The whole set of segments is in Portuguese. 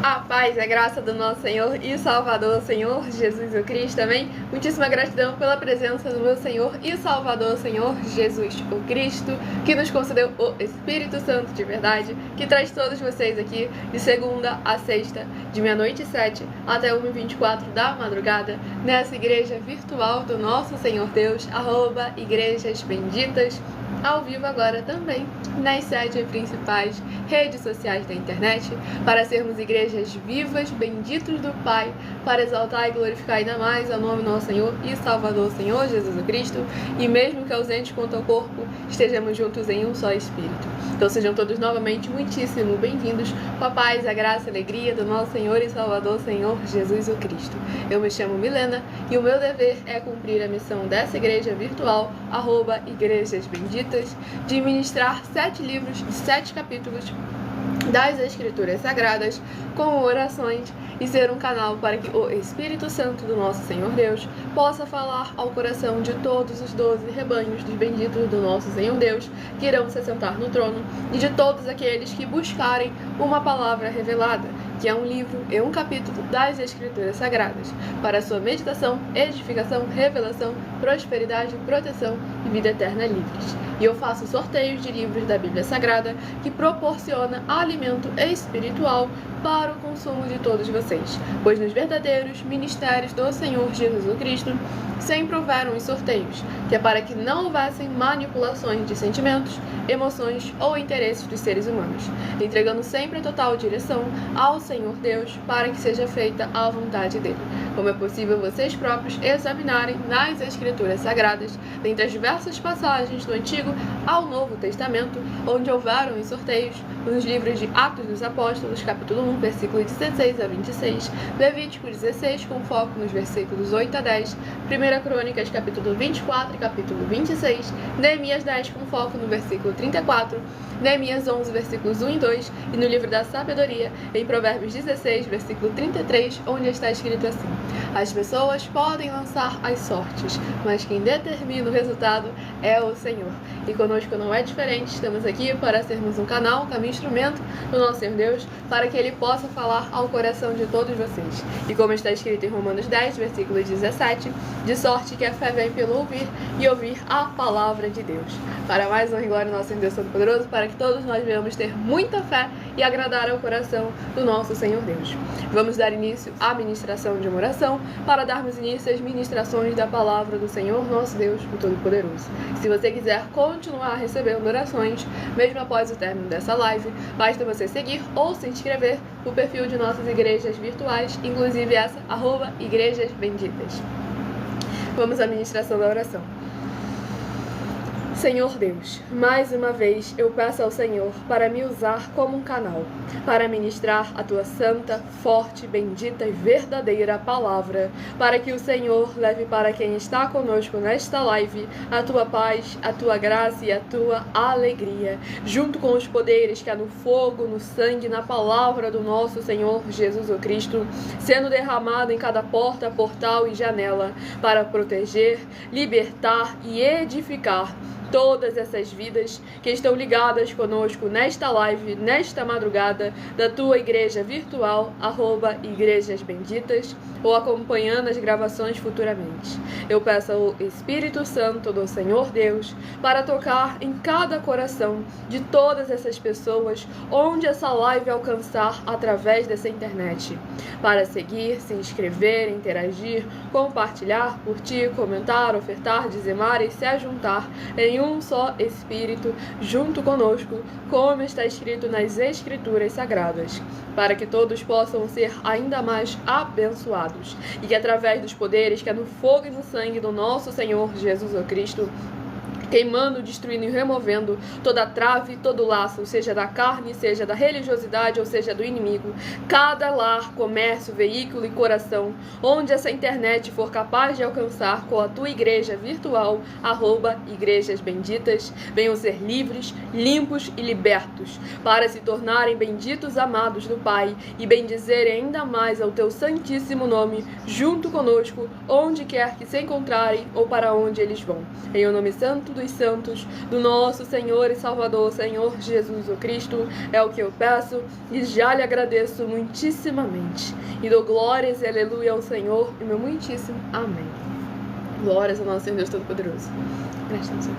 A paz e a graça do nosso Senhor e Salvador, Senhor Jesus o Cristo, amém? Muitíssima gratidão pela presença do meu Senhor e Salvador, Senhor Jesus o Cristo, que nos concedeu o Espírito Santo de verdade, que traz todos vocês aqui de segunda a sexta, de meia-noite e 7 até 1h24 da madrugada, nessa igreja virtual do nosso Senhor Deus, @Igrejas Benditas, ao vivo agora também nas 7 principais redes sociais da internet, para sermos igrejas vivas, benditos do Pai, para exaltar e glorificar ainda mais ao nome do nosso Senhor e Salvador, Senhor Jesus Cristo, e mesmo que ausentes quanto ao corpo, estejamos juntos em um só Espírito. Então sejam todos novamente muitíssimo bem-vindos com a paz, a graça e a alegria do nosso Senhor e Salvador, Senhor Jesus o Cristo. Eu me chamo Milena e o meu dever é cumprir a missão dessa igreja virtual, @Igrejas Benditas, de ministrar 7 livros de 7 capítulos das Escrituras Sagradas com orações e ser um canal para que o Espírito Santo do nosso Senhor Deus possa falar ao coração de todos os 12 rebanhos dos benditos do nosso Senhor Deus que irão se sentar no trono e de todos aqueles que buscarem uma palavra revelada, que é um livro e um capítulo das Escrituras Sagradas, para sua meditação, edificação, revelação, prosperidade, proteção e vida eterna livres. E eu faço sorteios de livros da Bíblia Sagrada que proporciona alimento espiritual para o consumo de todos vocês, pois nos verdadeiros ministérios do Senhor Jesus Cristo sempre houveram os sorteios, que é para que não houvessem manipulações de sentimentos, emoções ou interesses dos seres humanos, entregando sempre a total direção ao Senhor Deus para que seja feita a vontade dele. Como é possível vocês próprios examinarem nas Escrituras Sagradas, dentre as diversas passagens do Antigo ao Novo Testamento, onde houveram os sorteios, nos livros de Atos dos Apóstolos, capítulo 1, versículo 16 a 26, Levítico 16, com foco nos versículos 8 a 10, 1 Crônicas, capítulo 24 e capítulo 26, Neemias 10, com foco no versículo 34, Neemias 11, versículos 1 e 2, e no livro da Sabedoria, em Provérbios 16, versículo 33, onde está escrito assim: as pessoas podem lançar as sortes, mas quem determina o resultado é o Senhor. E conosco não é diferente, estamos aqui para sermos um canal, um instrumento do nosso Senhor Deus, para que Ele possa falar ao coração de todos vocês. E como está escrito em Romanos 10, versículo 17, de sorte que a fé vem pelo ouvir, e ouvir a palavra de Deus. Para mais honra e glória do nosso Senhor Deus Todo-Poderoso, para que todos nós venhamos ter muita fé e agradar ao coração do nosso Senhor Deus. Vamos dar início à ministração de uma oração, para darmos início às ministrações da palavra do Senhor nosso Deus, o Todo-Poderoso. Se você quiser continuar recebendo orações, mesmo após o término dessa live, basta você seguir ou se inscrever no perfil de nossas igrejas virtuais, inclusive essa, @Igrejas Benditas. Vamos à ministração da oração. Senhor Deus, mais uma vez eu peço ao Senhor para me usar como um canal, para ministrar a Tua santa, forte, bendita e verdadeira palavra, para que o Senhor leve para quem está conosco nesta live a Tua paz, a Tua graça e a Tua alegria, junto com os poderes que há no fogo, no sangue, na palavra do nosso Senhor Jesus Cristo, sendo derramado em cada porta, portal e janela, para proteger, libertar e edificar todas essas vidas que estão ligadas conosco nesta live, nesta madrugada, da tua igreja virtual, @Igrejas Benditas, ou acompanhando as gravações futuramente. Eu peço ao Espírito Santo do Senhor Deus para tocar em cada coração de todas essas pessoas onde essa live alcançar através dessa internet, para seguir, se inscrever, interagir, compartilhar, curtir, comentar, ofertar, dizimar e se ajuntar em um só Espírito, junto conosco, como está escrito nas Escrituras Sagradas, para que todos possam ser ainda mais abençoados, e que através dos poderes que é no fogo e no sangue do nosso Senhor Jesus Cristo, queimando, destruindo e removendo toda trave, todo laço, seja da carne, seja da religiosidade ou seja do inimigo. Cada lar, comércio, veículo e coração, onde essa internet for capaz de alcançar com a tua igreja virtual, @Igrejas Benditas, venham ser livres, limpos e libertos, para se tornarem benditos amados do Pai e bendizerem ainda mais ao teu santíssimo nome, junto conosco, onde quer que se encontrarem ou para onde eles vão. Em o nome santo dos santos, do nosso Senhor e Salvador, Senhor Jesus o Cristo, é o que eu peço e já lhe agradeço muitíssimamente. E dou glórias e aleluia ao Senhor e meu muitíssimo amém. Glórias ao nosso Senhor Deus Todo-Poderoso. Gratidão, Senhor.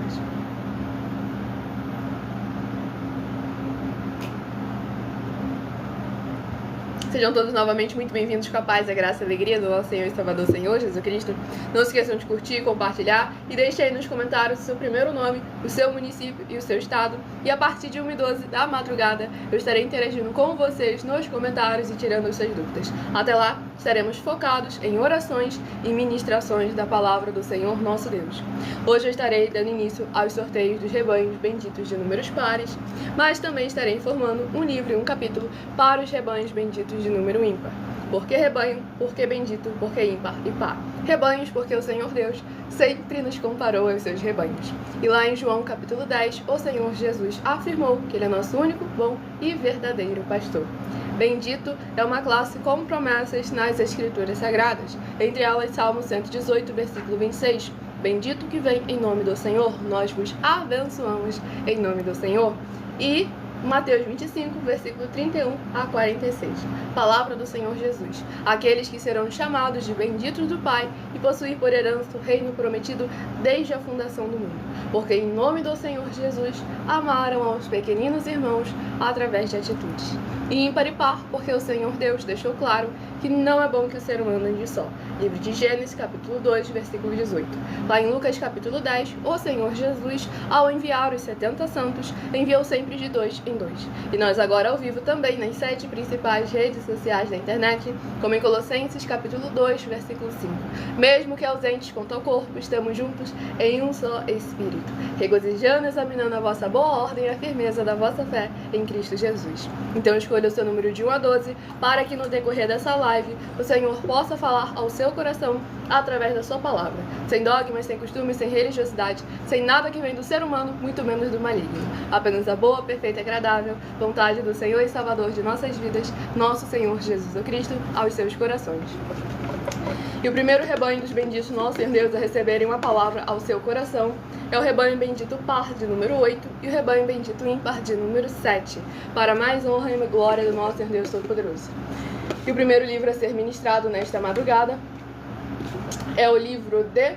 Sejam todos novamente muito bem-vindos com a paz, a graça e a alegria do nosso Senhor e Salvador, Senhor Jesus Cristo. Não se esqueçam de curtir, compartilhar e deixe aí nos comentários o seu primeiro nome, o seu município e o seu estado. E a partir de 1h12 da madrugada, eu estarei interagindo com vocês nos comentários e tirando as suas dúvidas. Até lá, estaremos focados em orações e ministrações da palavra do Senhor nosso Deus. Hoje eu estarei dando início aos sorteios dos rebanhos benditos de números pares, mas também estarei informando um livro e um capítulo para os rebanhos benditos de número ímpar. Por que rebanho? Por que bendito? Por que ímpar e par? Rebanhos, porque o Senhor Deus sempre nos comparou aos seus rebanhos. E lá em João capítulo 10, o Senhor Jesus afirmou que Ele é nosso único, bom e verdadeiro pastor. Bendito é uma classe com promessas nas Escrituras Sagradas, entre elas Salmo 118, versículo 26. Bendito que vem em nome do Senhor, nós vos abençoamos em nome do Senhor. E Mateus 25, versículo 31 a 46. Palavra do Senhor Jesus. Aqueles que serão chamados de benditos do Pai e possuir por herança o reino prometido desde a fundação do mundo. Porque em nome do Senhor Jesus amaram aos pequeninos irmãos através de atitudes. E ímpar e par, porque o Senhor Deus deixou claro que não é bom que o ser humano ande só. Livro de Gênesis, capítulo 2, versículo 18. Lá em Lucas, capítulo 10, o Senhor Jesus, ao enviar os 70 santos, enviou sempre de 2 em 2. E nós agora ao vivo também nas 7 principais redes sociais da internet, como em Colossenses, capítulo 2, versículo 5. Mesmo que ausentes quanto ao corpo, estamos juntos em um só Espírito, regozijando, examinando a vossa boa ordem e a firmeza da vossa fé em Cristo Jesus. Então escolha o seu número de 1 a 12, para que no decorrer dessa live o Senhor possa falar ao seu coração através da sua palavra, sem dogmas, sem costumes, sem religiosidade, sem nada que vem do ser humano, muito menos do maligno. Apenas a boa, perfeita e agradável vontade do Senhor e Salvador de nossas vidas, nosso Senhor Jesus Cristo, aos seus corações. E o primeiro rebanho dos benditos nosso Senhor Deus a receberem uma palavra ao seu coração é o rebanho bendito par de número 8 e o rebanho bendito ímpar de número 7, para mais honra e glória do nosso Senhor Deus Todo-Poderoso. E o primeiro livro a ser ministrado nesta madrugada é o livro de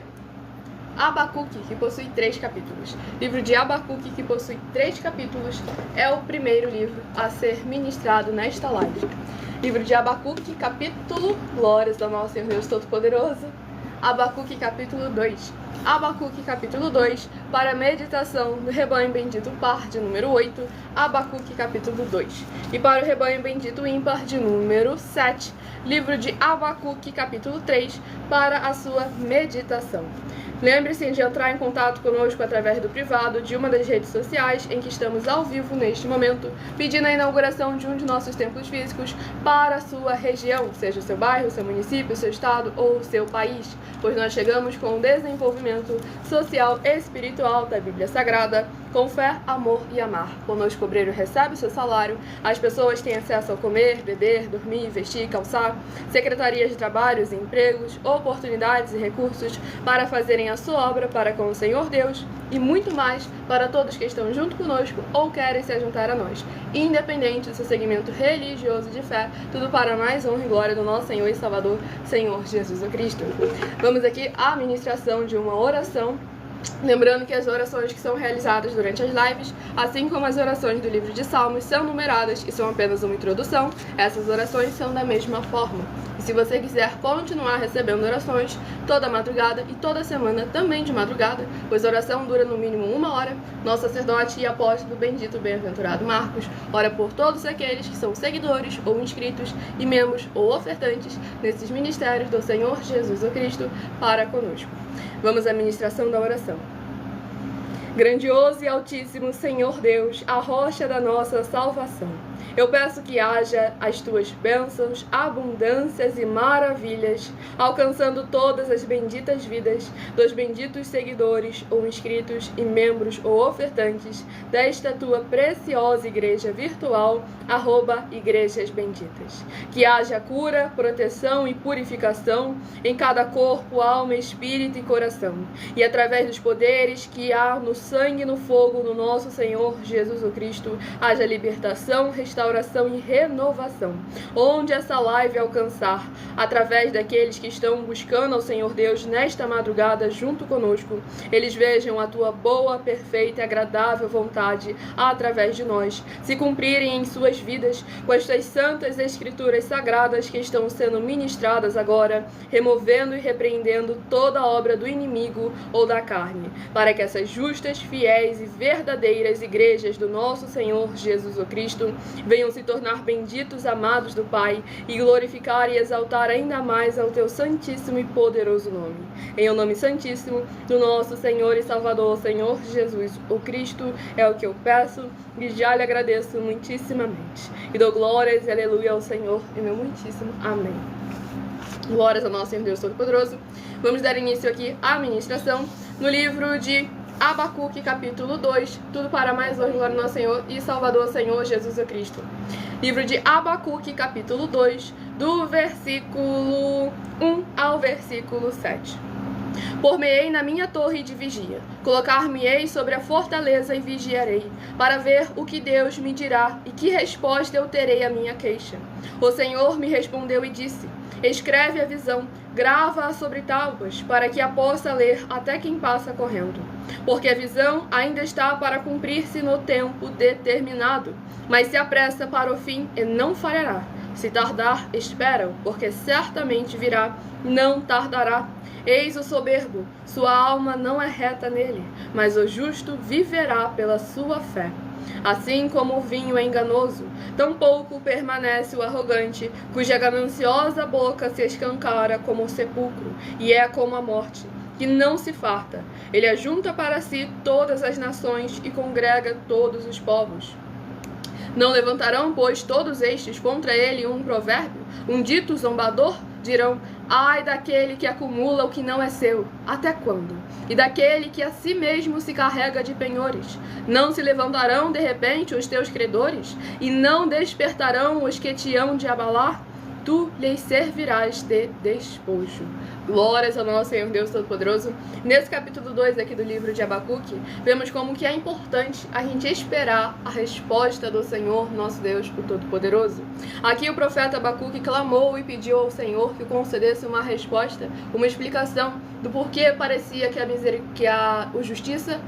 Abacuque, que possui 3 capítulos. Livro de Abacuque, que possui 3 capítulos, é o primeiro livro a ser ministrado nesta live. Livro de Abacuque, capítulo, glórias do nosso Senhor Deus Todo-Poderoso. Abacuque, capítulo 2. Abacuque, capítulo 2, para a meditação do rebanho bendito par de número 8, Abacuque, capítulo 2. E para o rebanho bendito ímpar de número 7, livro de Abacuque, capítulo 3, para a sua meditação. Lembre-se de entrar em contato conosco através do privado de uma das redes sociais em que estamos ao vivo neste momento, pedindo a inauguração de um de nossos templos físicos para a sua região, seja o seu bairro, o seu município, o seu estado ou o seu país, pois nós chegamos com o desenvolvimento social e espiritual da Bíblia Sagrada, com fé, amor e amar. Conosco o obreiro recebe o seu salário, as pessoas têm acesso ao comer, beber, dormir, vestir, calçar, secretarias de trabalhos e empregos, oportunidades e recursos para fazerem a sua obra para com o Senhor Deus e muito mais para todos que estão junto conosco ou querem se juntar a nós, independente do seu segmento religioso de fé, tudo para mais honra e glória do nosso Senhor e Salvador, Senhor Jesus Cristo. Vamos aqui à ministração de uma oração. Lembrando que as orações que são realizadas durante as lives, assim como as orações do livro de Salmos, são numeradas e são apenas uma introdução. Essas orações são da mesma forma. E se você quiser continuar recebendo orações toda madrugada e toda semana também de madrugada, pois a oração dura no mínimo 1 hora, nosso sacerdote e apóstolo bendito bem-aventurado Marcos ora por todos aqueles que são seguidores ou inscritos e membros ou ofertantes nesses ministérios do Senhor Jesus Cristo para conosco. Vamos à ministração da oração. Grandioso e altíssimo Senhor Deus, a rocha da nossa salvação, Eu peço que haja as tuas bênçãos, abundâncias e maravilhas, alcançando todas as benditas vidas dos benditos seguidores ou inscritos e membros ou ofertantes desta tua preciosa igreja virtual, @Igrejas Benditas. Que haja cura, proteção e purificação em cada corpo, alma, espírito e coração. E através dos poderes que há no sangue e no fogo do nosso Senhor Jesus o Cristo, haja libertação, restauração e renovação. Onde essa live alcançar, através daqueles que estão buscando ao Senhor Deus nesta madrugada junto conosco, eles vejam a tua boa, perfeita e agradável vontade através de nós, se cumprirem em suas vidas com estas santas escrituras sagradas que estão sendo ministradas agora, removendo e repreendendo toda obra do inimigo ou da carne, para que essas justas, fiéis e verdadeiras igrejas do nosso Senhor Jesus o Cristo venham se tornar benditos, amados do Pai, e glorificar e exaltar ainda mais ao teu santíssimo e poderoso nome. Em o nome santíssimo do nosso Senhor e Salvador, Senhor Jesus o Cristo, é o que eu peço e já lhe agradeço muitíssimamente. E dou glórias e aleluia ao Senhor e meu muitíssimo amém. Glórias ao nosso Senhor Deus Todo-Poderoso. Vamos dar início aqui à ministração no livro de Abacuque, capítulo 2, tudo para mais honra e glória do nosso Senhor e Salvador, Senhor Jesus Cristo. Livro de Abacuque, capítulo 2, do versículo 1 ao versículo 7. Por-me-ei na minha torre de vigia, colocar-me-ei sobre a fortaleza e vigiarei, para ver o que Deus me dirá e que resposta eu terei à minha queixa. O Senhor me respondeu e disse: escreve a visão, grava-a sobre tábuas, para que a possa ler até quem passa correndo. Porque a visão ainda está para cumprir-se no tempo determinado, mas se apressa para o fim e não falhará. Se tardar, espera-o, porque certamente virá, não tardará. Eis o soberbo, sua alma não é reta nele, mas o justo viverá pela sua fé. Assim como o vinho é enganoso, tampouco permanece o arrogante, cuja gananciosa boca se escancara como o sepulcro, e é como a morte, que não se farta. Ele ajunta para si todas as nações e congrega todos os povos. Não levantarão, pois, todos estes contra ele um provérbio, um dito zombador? Dirão: ai daquele que acumula o que não é seu, até quando? E daquele que a si mesmo se carrega de penhores. Não se levantarão de repente os teus credores, e não despertarão os que te hão de abalar? Tu lhes servirás de despojo. Glórias ao nosso Senhor Deus Todo-Poderoso. Nesse capítulo 2 aqui do livro de Abacuque, vemos como que é importante a gente esperar a resposta do Senhor, nosso Deus, o Todo-Poderoso. Aqui o profeta Abacuque clamou e pediu ao Senhor que concedesse uma resposta, uma explicação do porquê parecia que a justiça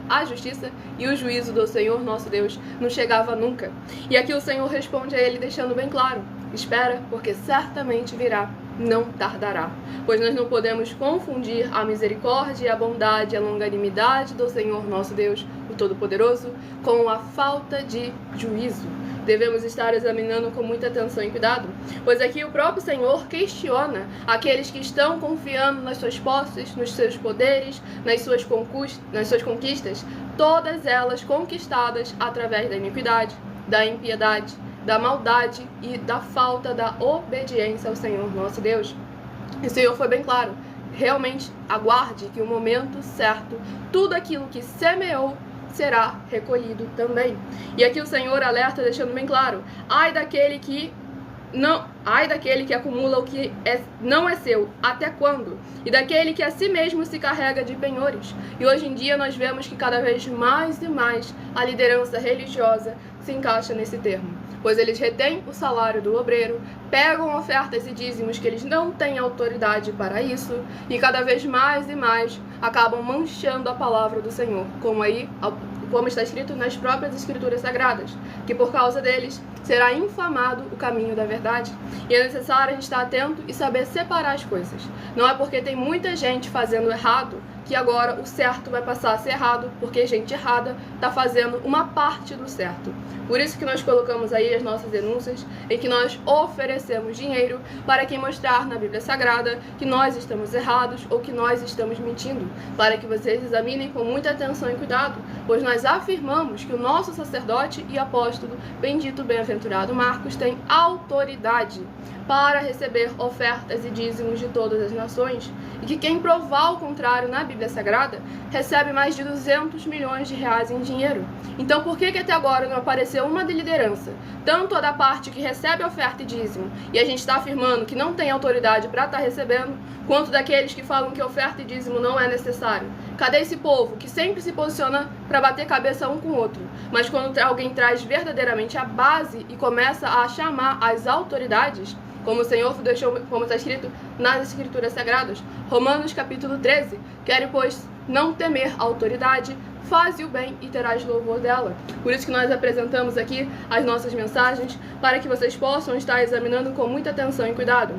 e o juízo do Senhor, nosso Deus, não chegava nunca. E aqui o Senhor responde a ele deixando bem claro: espera, porque certamente virá, não tardará. Pois nós não podemos confundir a misericórdia, a bondade e a longanimidade do Senhor nosso Deus, o Todo-Poderoso, com a falta de juízo. Devemos estar examinando com muita atenção e cuidado, pois aqui o próprio Senhor questiona aqueles que estão confiando nas suas posses, nos seus poderes, nas suas conquistas, todas elas conquistadas através da iniquidade, da impiedade, da maldade e da falta da obediência ao Senhor nosso Deus. E o Senhor foi bem claro: realmente aguarde que o momento certo, tudo aquilo que semeou será recolhido também. E aqui o Senhor alerta deixando bem claro: ai daquele que acumula o que não é seu, até quando? E daquele que a si mesmo se carrega de penhores. E hoje em dia nós vemos que cada vez mais e mais a liderança religiosa se encaixa nesse termo, pois eles retêm o salário do obreiro, pegam ofertas e dízimos que eles não têm autoridade para isso, e cada vez mais e mais acabam manchando a palavra do Senhor, como está escrito nas próprias escrituras sagradas, que por causa deles será inflamado o caminho da verdade. E é necessário a gente estar atento e saber separar as coisas. Não é porque tem muita gente fazendo errado que agora o certo vai passar a ser errado, porque gente errada está fazendo uma parte do certo. Por isso que nós colocamos aí as nossas denúncias, em que nós oferecemos dinheiro para quem mostrar na Bíblia Sagrada que nós estamos errados ou que nós estamos mentindo, para que vocês examinem com muita atenção e cuidado, pois nós afirmamos que o nosso sacerdote e apóstolo, bendito bem-aventurado Marcos, tem autoridade para receber ofertas e dízimos de todas as nações, e que quem provar o contrário na Bíblia Sagrada recebe mais de 200 milhões de reais em dinheiro. Então por que até agora não apareceu uma de liderança, tanto a da parte que recebe oferta e dízimo, e a gente está afirmando que não tem autoridade para estar recebendo, quanto daqueles que falam que oferta e dízimo não é necessário? Cadê esse povo que sempre se posiciona para bater cabeça um com o outro, mas quando alguém traz verdadeiramente a base e começa a chamar as autoridades, como o Senhor deixou, como está escrito nas Escrituras Sagradas, Romanos capítulo 13, quero, pois, não temer a autoridade, faze o bem e terás louvor dela. Por isso que nós apresentamos aqui as nossas mensagens, para que vocês possam estar examinando com muita atenção e cuidado.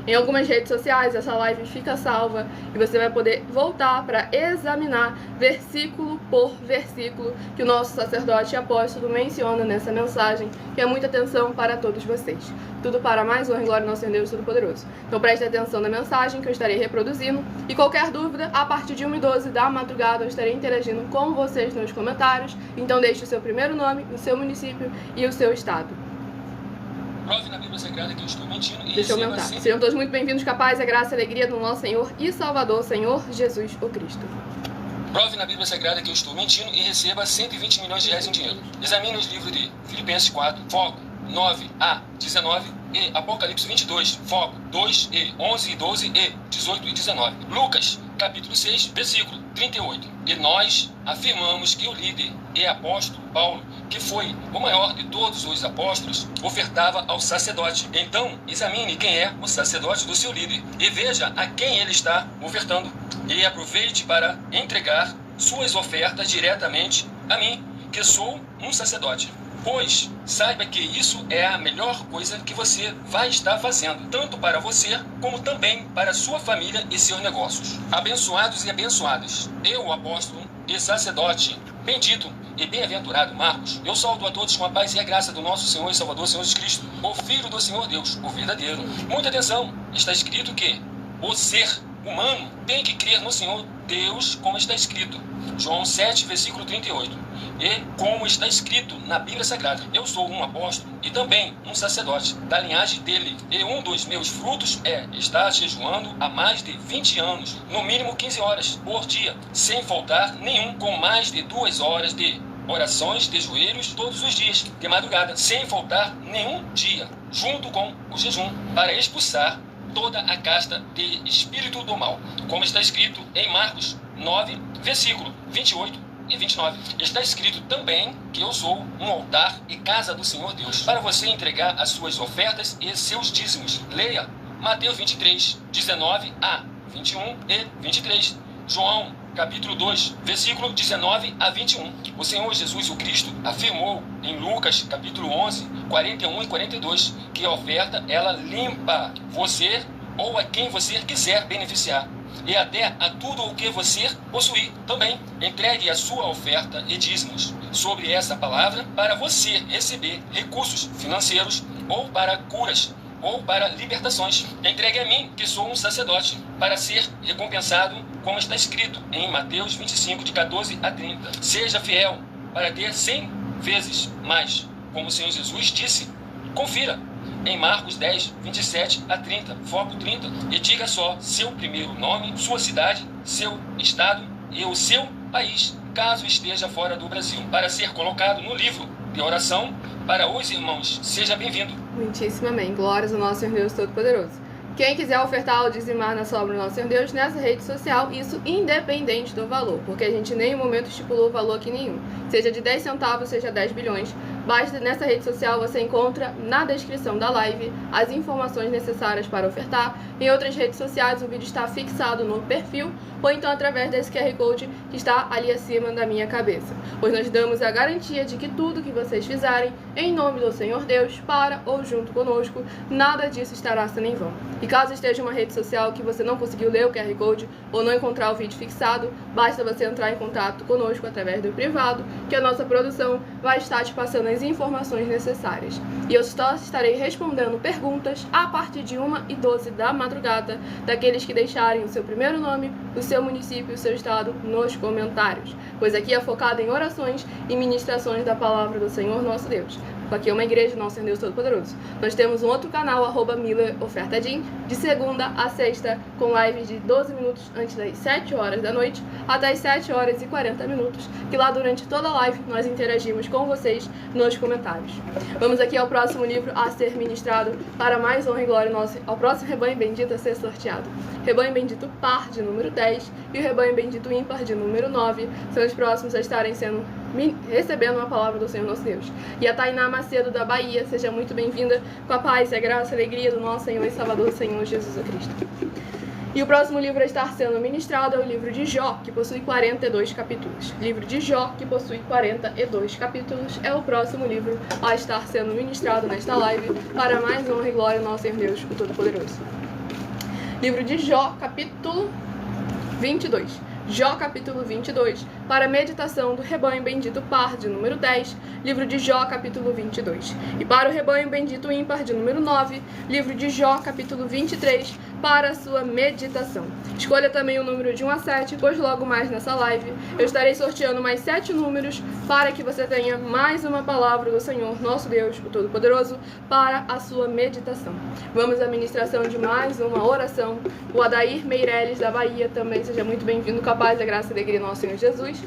Em algumas redes sociais essa live fica salva e você vai poder voltar para examinar versículo por versículo que o nosso sacerdote e apóstolo menciona nessa mensagem, que é muita atenção para todos vocês. Tudo para mais honra e glória ao nosso Deus Todo-Poderoso. Então preste atenção na mensagem que eu estarei reproduzindo e qualquer dúvida, a partir de 1h12 da madrugada eu estarei interagindo com vocês nos comentários. Então deixe o seu primeiro nome, o seu município e o seu estado. Prove na Bíblia Sagrada que eu estou mentindo e Deixa eu aumentar. Sejam todos muito bem-vindos, capaz, a graça e a alegria do nosso Senhor e Salvador, Senhor Jesus o Cristo. Prove na Bíblia Sagrada que eu estou mentindo e receba 120 milhões de reais em dinheiro. Examine os livros de Filipenses 4, foco 9 a 19 e Apocalipse 22, foco 2 e 11 e 12 e 18 e 19. Lucas, capítulo 6, versículo 38. E nós afirmamos que o líder e apóstolo Paulo, que foi o maior de todos os apóstolos, ofertava ao sacerdote. Então, examine quem é o sacerdote do seu líder e veja a quem ele está ofertando. E aproveite para entregar suas ofertas diretamente a mim, que sou um sacerdote. Pois saiba que isso é a melhor coisa que você vai estar fazendo, tanto para você, como também para sua família e seus negócios. Abençoados e abençoadas, eu, apóstolo e sacerdote, bendito e bem-aventurado Marcos, eu saúdo a todos com a paz e a graça do nosso Senhor e Salvador, Senhor Jesus Cristo, o Filho do Senhor Deus, o verdadeiro. Muita atenção, está escrito que o ser humano tem que crer no Senhor Deus, como está escrito. João 7, versículo 38. E como está escrito na Bíblia Sagrada, eu sou um apóstolo e também um sacerdote da linhagem dele. E um dos meus frutos é estar jejuando há mais de 20 anos, no mínimo 15 horas por dia, sem faltar nenhum, com mais de 2 horas de orações de joelhos todos os dias, de madrugada, sem faltar nenhum dia, junto com o jejum, para expulsar toda a casta de espírito do mal, como está escrito em Marcos 9, versículo 28 e 29. Está escrito também que eu sou um altar e casa do Senhor Deus, para você entregar as suas ofertas e seus dízimos. Leia Mateus 23, 19 a 21 e 23. João, capítulo 2, versículo 19 a 21. O Senhor Jesus o Cristo afirmou em Lucas, capítulo 11, 41 e 42, que a oferta, ela limpa você ou a quem você quiser beneficiar, e até a tudo o que você possuir também. Entregue a sua oferta e dízimos sobre essa palavra para você receber recursos financeiros, ou para curas, ou para libertações. Entregue a mim, que sou um sacerdote, para ser recompensado, como está escrito em Mateus 25, de 14 a 30. Seja fiel para ter 100 vezes mais, como o Senhor Jesus disse. Confira em Marcos 10, 27 a 30, foco 30, e diga só seu primeiro nome, sua cidade, seu estado e o seu país, caso esteja fora do Brasil, para ser colocado no livro de oração para os irmãos. Seja bem-vindo. Muitíssimo amém. Glórias ao nosso Senhor Deus Todo-Poderoso. Quem quiser ofertar ou dizimar na obra do nosso Senhor Deus nessa rede social, isso independente do valor, porque a gente em nenhum momento estipulou valor aqui nenhum. Seja de 10 centavos, seja 10 bilhões, Nessa rede social você encontra na descrição da live as informações necessárias para ofertar. Em outras redes sociais o vídeo está fixado no perfil, ou então através desse QR Code que está ali acima da minha cabeça. Pois nós damos a garantia de que tudo que vocês fizerem em nome do Senhor Deus, para ou junto conosco, nada disso estará sendo em vão. E caso esteja em uma rede social que você não conseguiu ler o QR Code ou não encontrar o vídeo fixado, basta você entrar em contato conosco através do privado, que a nossa produção vai estar te passando as informações necessárias. E eu só estarei respondendo perguntas a partir de 1h12 da madrugada daqueles que deixarem o seu primeiro nome, o seu município e o seu estado nos comentários, pois aqui é focado em orações e ministrações da palavra do Senhor nosso Deus. Aqui é uma igreja, nosso Deus Todo-Poderoso. Nós temos um outro canal, @MillerOfertaDin, de segunda a sexta, com lives de 12 minutos antes das 7 horas da noite, até as 7 horas e 40 minutos, que lá durante toda a live nós interagimos com vocês nos comentários. Vamos aqui ao próximo livro a ser ministrado, para mais honra e glória nossa, ao próximo rebanho bendito a ser sorteado. Rebanho bendito par de número 10 e o rebanho bendito ímpar de número 9 são os próximos a estarem recebendo uma palavra do Senhor nosso Deus. E a Tainá Macedo da Bahia, seja muito bem-vinda, com a paz e a graça e a alegria do nosso Senhor e Salvador, Senhor Jesus Cristo. E o próximo livro a estar sendo ministrado é o livro de Jó, que possui 42 capítulos. Livro de Jó, que possui 42 capítulos, é o próximo livro a estar sendo ministrado nesta live, para mais honra e glória do nosso Senhor Deus, o Todo-Poderoso. Livro de Jó, capítulo 22. Jó capítulo 22, para a meditação do rebanho bendito par de número 10, livro de Jó capítulo 22. E para o rebanho bendito ímpar de número 9, livro de Jó capítulo 23, para a sua meditação. Escolha também o número de 1 a 7, pois logo mais nessa live eu estarei sorteando mais 7 números para que você tenha mais uma palavra do Senhor, nosso Deus, o Todo-Poderoso, para a sua meditação. Vamos à ministração de mais uma oração. O Adair Meireles da Bahia também, seja muito bem-vindo, com a paz, a graça e a alegria do nosso Senhor Jesus.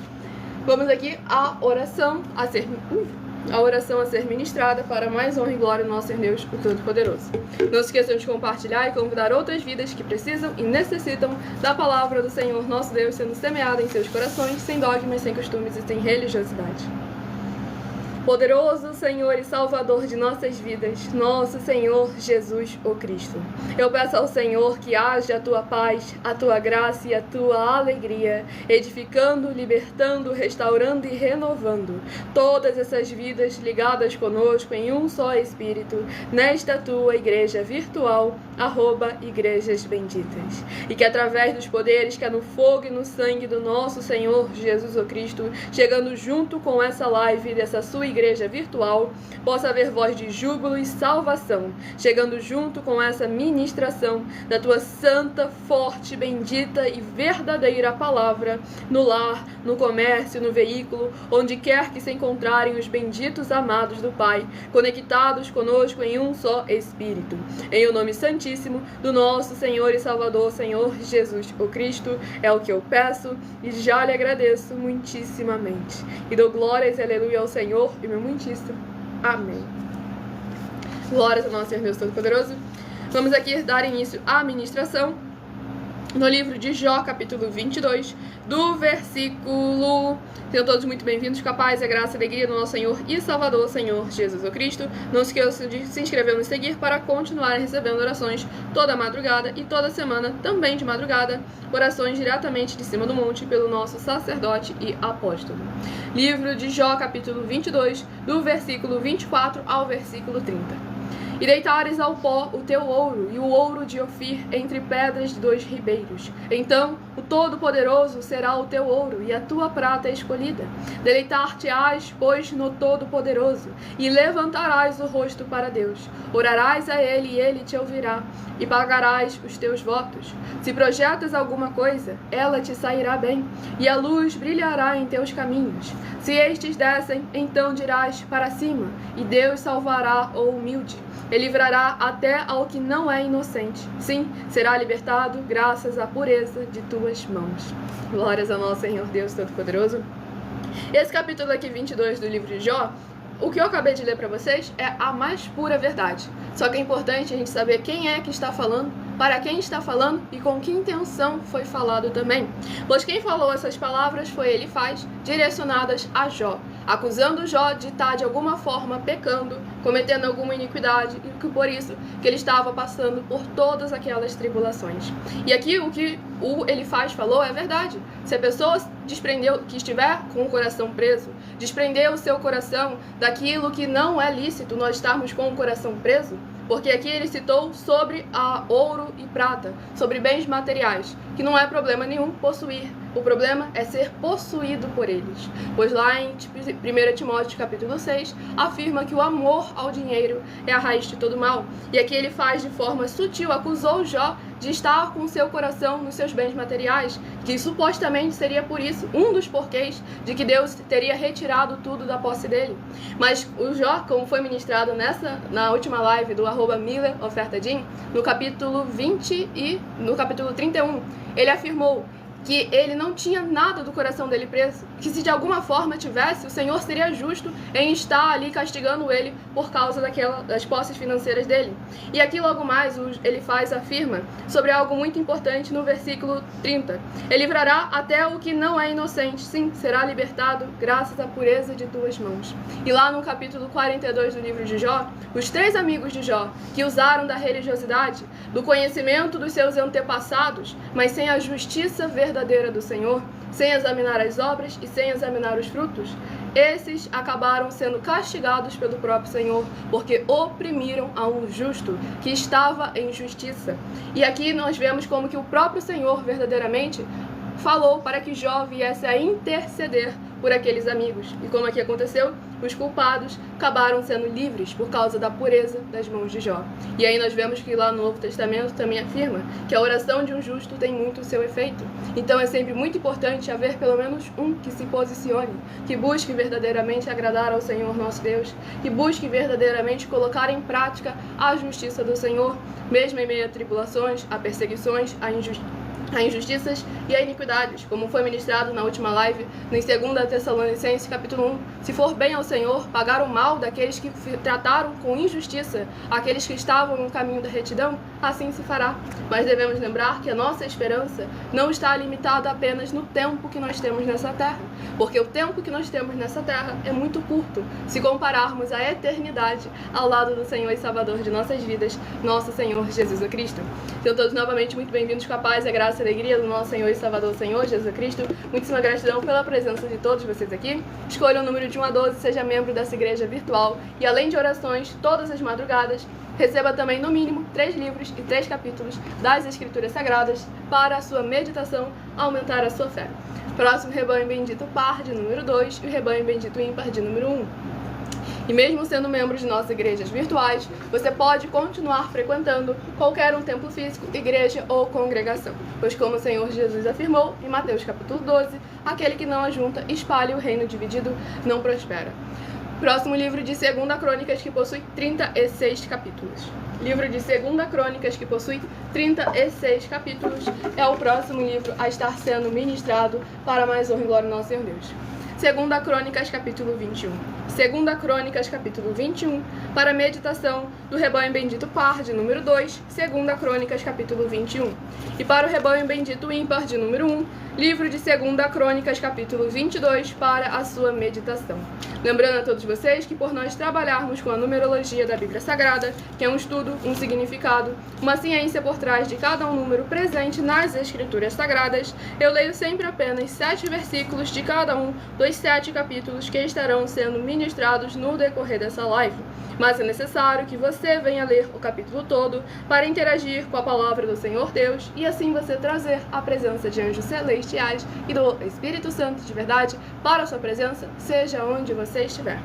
Vamos aqui à oração a ser ministrada, para mais honra e glória do nosso Senhor Deus, o Todo-Poderoso. Não se esqueçam de compartilhar e convidar outras vidas que precisam e necessitam da palavra do Senhor nosso Deus sendo semeada em seus corações, sem dogmas, sem costumes e sem religiosidade. Poderoso Senhor e Salvador de nossas vidas, nosso Senhor Jesus, o Cristo. Eu peço ao Senhor que haja a tua paz, a tua graça e a tua alegria, edificando, libertando, restaurando e renovando todas essas vidas ligadas conosco em um só Espírito, nesta tua igreja virtual, @Igrejas Benditas. E que através dos poderes que há no fogo e no sangue do nosso Senhor Jesus, o Cristo, chegando junto com essa live dessa sua igreja virtual, possa haver voz de júbilo e salvação, chegando junto com essa ministração da tua santa, forte, bendita e verdadeira palavra, no lar, no comércio, no veículo, onde quer que se encontrarem os benditos amados do Pai, conectados conosco em um só Espírito. Em o nome santíssimo do nosso Senhor e Salvador, Senhor Jesus, o Cristo, é o que eu peço e já lhe agradeço muitíssimamente. E dou glórias e aleluia ao Senhor e meu muitíssimo. Amém. Glórias ao nosso Senhor Deus Todo-Poderoso. Vamos aqui dar início à ministração no livro de Jó, capítulo 22, do versículo... Sejam todos muito bem-vindos, com a paz, a graça e a alegria do nosso Senhor e Salvador, Senhor Jesus o Cristo. Não se esqueçam de se inscrever e nos seguir para continuar recebendo orações toda madrugada e toda semana, também de madrugada, orações diretamente de cima do monte pelo nosso sacerdote e apóstolo. Livro de Jó, capítulo 22, do versículo 24 ao versículo 30. E deitares ao pó o teu ouro, e o ouro de Ofir entre pedras de 2 ribeiros. Então o Todo-Poderoso será o teu ouro, e a tua prata escolhida. Deleitar-te-ás, pois, no Todo-Poderoso, e levantarás o rosto para Deus. Orarás a Ele, e Ele te ouvirá, e pagarás os teus votos. Se projetas alguma coisa, ela te sairá bem, e a luz brilhará em teus caminhos. Se estes descem, então dirás para cima, e Deus salvará o humilde. Ele livrará até ao que não é inocente. Sim, será libertado graças à pureza de tuas mãos. Glórias ao nosso Senhor Deus Todo-Poderoso. Esse capítulo aqui, 22 do livro de Jó, o que eu acabei de ler para vocês é a mais pura verdade. Só que é importante a gente saber quem é que está falando, para quem está falando e com que intenção foi falado também. Pois quem falou essas palavras foi Elifaz, direcionadas a Jó. acusando Jó de estar de alguma forma pecando, cometendo alguma iniquidade, e que por isso que ele estava passando por todas aquelas tribulações. E aqui o que o Elifaz falou é verdade. Se a pessoa que estiver com o coração preso, desprender o seu coração daquilo que não é lícito nós estarmos com o coração preso, porque aqui ele citou sobre a ouro e prata, sobre bens materiais, que não é problema nenhum possuir. O problema é ser possuído por eles. Pois lá em 1 Timóteo capítulo 6, afirma que o amor ao dinheiro é a raiz de todo mal. E aqui ele faz de forma sutil, acusou Jó de estar com seu coração nos seus bens materiais, que supostamente seria por isso um dos porquês de que Deus teria retirado tudo da posse dele. Mas o Jó, como foi ministrado na última live do @MillerOfertaDin, no capítulo 20 e no capítulo 31, ele afirmou que ele não tinha nada do coração dele preso, que se de alguma forma tivesse, o Senhor seria justo em estar ali castigando ele por causa das posses financeiras dele. E aqui logo mais Elifaz afirma sobre algo muito importante no versículo 30. Ele livrará até o que não é inocente, sim, será libertado graças à pureza de tuas mãos. E lá no capítulo 42 do livro de Jó, os 3 amigos de Jó, que usaram da religiosidade, do conhecimento dos seus antepassados, mas sem a justiça verdadeira do Senhor, sem examinar as obras e sem examinar os frutos, esses acabaram sendo castigados pelo próprio Senhor, porque oprimiram a um justo que estava em justiça. E aqui nós vemos como que o próprio Senhor verdadeiramente falou para que Jó viesse a interceder por aqueles amigos. E como aqui aconteceu, os culpados acabaram sendo livres por causa da pureza das mãos de Jó. E aí nós vemos que lá no Novo Testamento também afirma que a oração de um justo tem muito o seu efeito. Então é sempre muito importante haver pelo menos um que se posicione, que busque verdadeiramente agradar ao Senhor nosso Deus, que busque verdadeiramente colocar em prática a justiça do Senhor, mesmo em meio a tribulações, a perseguições, a injustiças e a iniquidades, como foi ministrado na última live, em 2 Tessalonicenses capítulo 1. Se for bem ao Senhor, pagar o mal daqueles que trataram com injustiça aqueles que estavam no caminho da retidão, assim se fará. Mas devemos lembrar que a nossa esperança não está limitada apenas no tempo que nós temos nessa terra, porque o tempo que nós temos nessa terra é muito curto, se compararmos a eternidade ao lado do Senhor e Salvador de nossas vidas, nosso Senhor Jesus Cristo. Então todos novamente muito bem-vindos com a paz e a graça e a alegria do nosso Senhor e Salvador, Senhor Jesus Cristo. Muitíssima gratidão pela presença de todos vocês aqui. Escolha o número de 1 a 12, seja membro dessa igreja virtual e além de orações todas as madrugadas, receba também no mínimo 3 livros e 3 capítulos das Escrituras Sagradas para a sua meditação, aumentar a sua fé. Próximo rebanho bendito par de número 2 e o rebanho bendito ímpar de número 1. E mesmo sendo membro de nossas igrejas virtuais, você pode continuar frequentando qualquer um templo físico, igreja ou congregação. Pois como o Senhor Jesus afirmou em Mateus capítulo 12, aquele que não ajunta, espalha o reino dividido, não prospera. Próximo livro de 2 Crônicas, que possui 36 capítulos. Livro de 2 Crônicas, que possui 36 capítulos, é o próximo livro a estar sendo ministrado para mais honra e glória do nosso Senhor Deus. 2 Crônicas, capítulo 21. 2 Crônicas, capítulo 21, para a meditação do rebanho bendito par, de número 2, 2 Crônicas, capítulo 21. E para o rebanho bendito ímpar, de número 1, livro de 2 Crônicas, capítulo 22, para a sua meditação. Lembrando a todos vocês que por nós trabalharmos com a numerologia da Bíblia Sagrada, que é um estudo, um significado, uma ciência por trás de cada um número presente nas Escrituras Sagradas, eu leio sempre apenas 7 versículos de cada um dos 7 capítulos que estarão sendo ministrados no decorrer dessa live. Mas é necessário que você venha ler o capítulo todo para interagir com a palavra do Senhor Deus e assim você trazer a presença de anjos celestiais e do Espírito Santo de verdade para a sua presença, seja onde você estiver.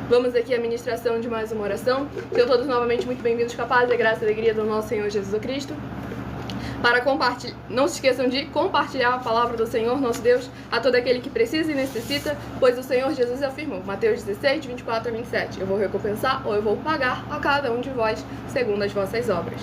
Vamos aqui à ministração de mais uma oração. Sejam todos novamente muito bem-vindos com a paz e a graça e a alegria do nosso Senhor Jesus Cristo. Para compartilhar, não se esqueçam de compartilhar a palavra do Senhor, nosso Deus, a todo aquele que precisa e necessita, pois o Senhor Jesus afirmou, Mateus 16, 24 a 27, eu vou recompensar ou eu vou pagar a cada um de vós segundo as vossas obras.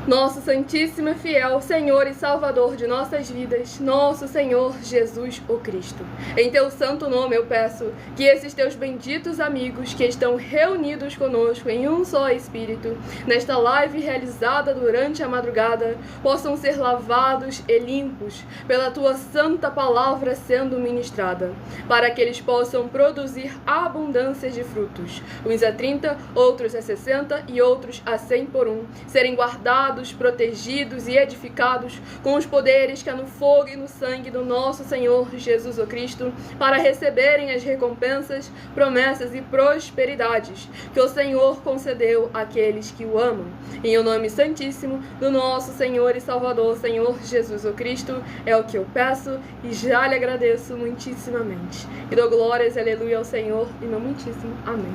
Nosso Santíssimo e Fiel Senhor e Salvador de nossas vidas, nosso Senhor Jesus o Cristo. Em teu santo nome eu peço que esses teus benditos amigos que estão reunidos conosco em um só Espírito, nesta live realizada durante a madrugada, possam ser lavados e limpos pela tua santa palavra sendo ministrada, para que eles possam produzir abundância de frutos, uns a 30, outros a 60 e outros a 100 por um, serem guardados, protegidos e edificados com os poderes que há no fogo e no sangue do nosso Senhor Jesus o Cristo, para receberem as recompensas, promessas e prosperidades que o Senhor concedeu àqueles que o amam. Em o nome santíssimo do nosso Senhor e Salvador, Senhor Jesus o Cristo, é o que eu peço e já lhe agradeço muitíssimamente. E dou glórias, aleluia, ao Senhor e meu muitíssimo amém.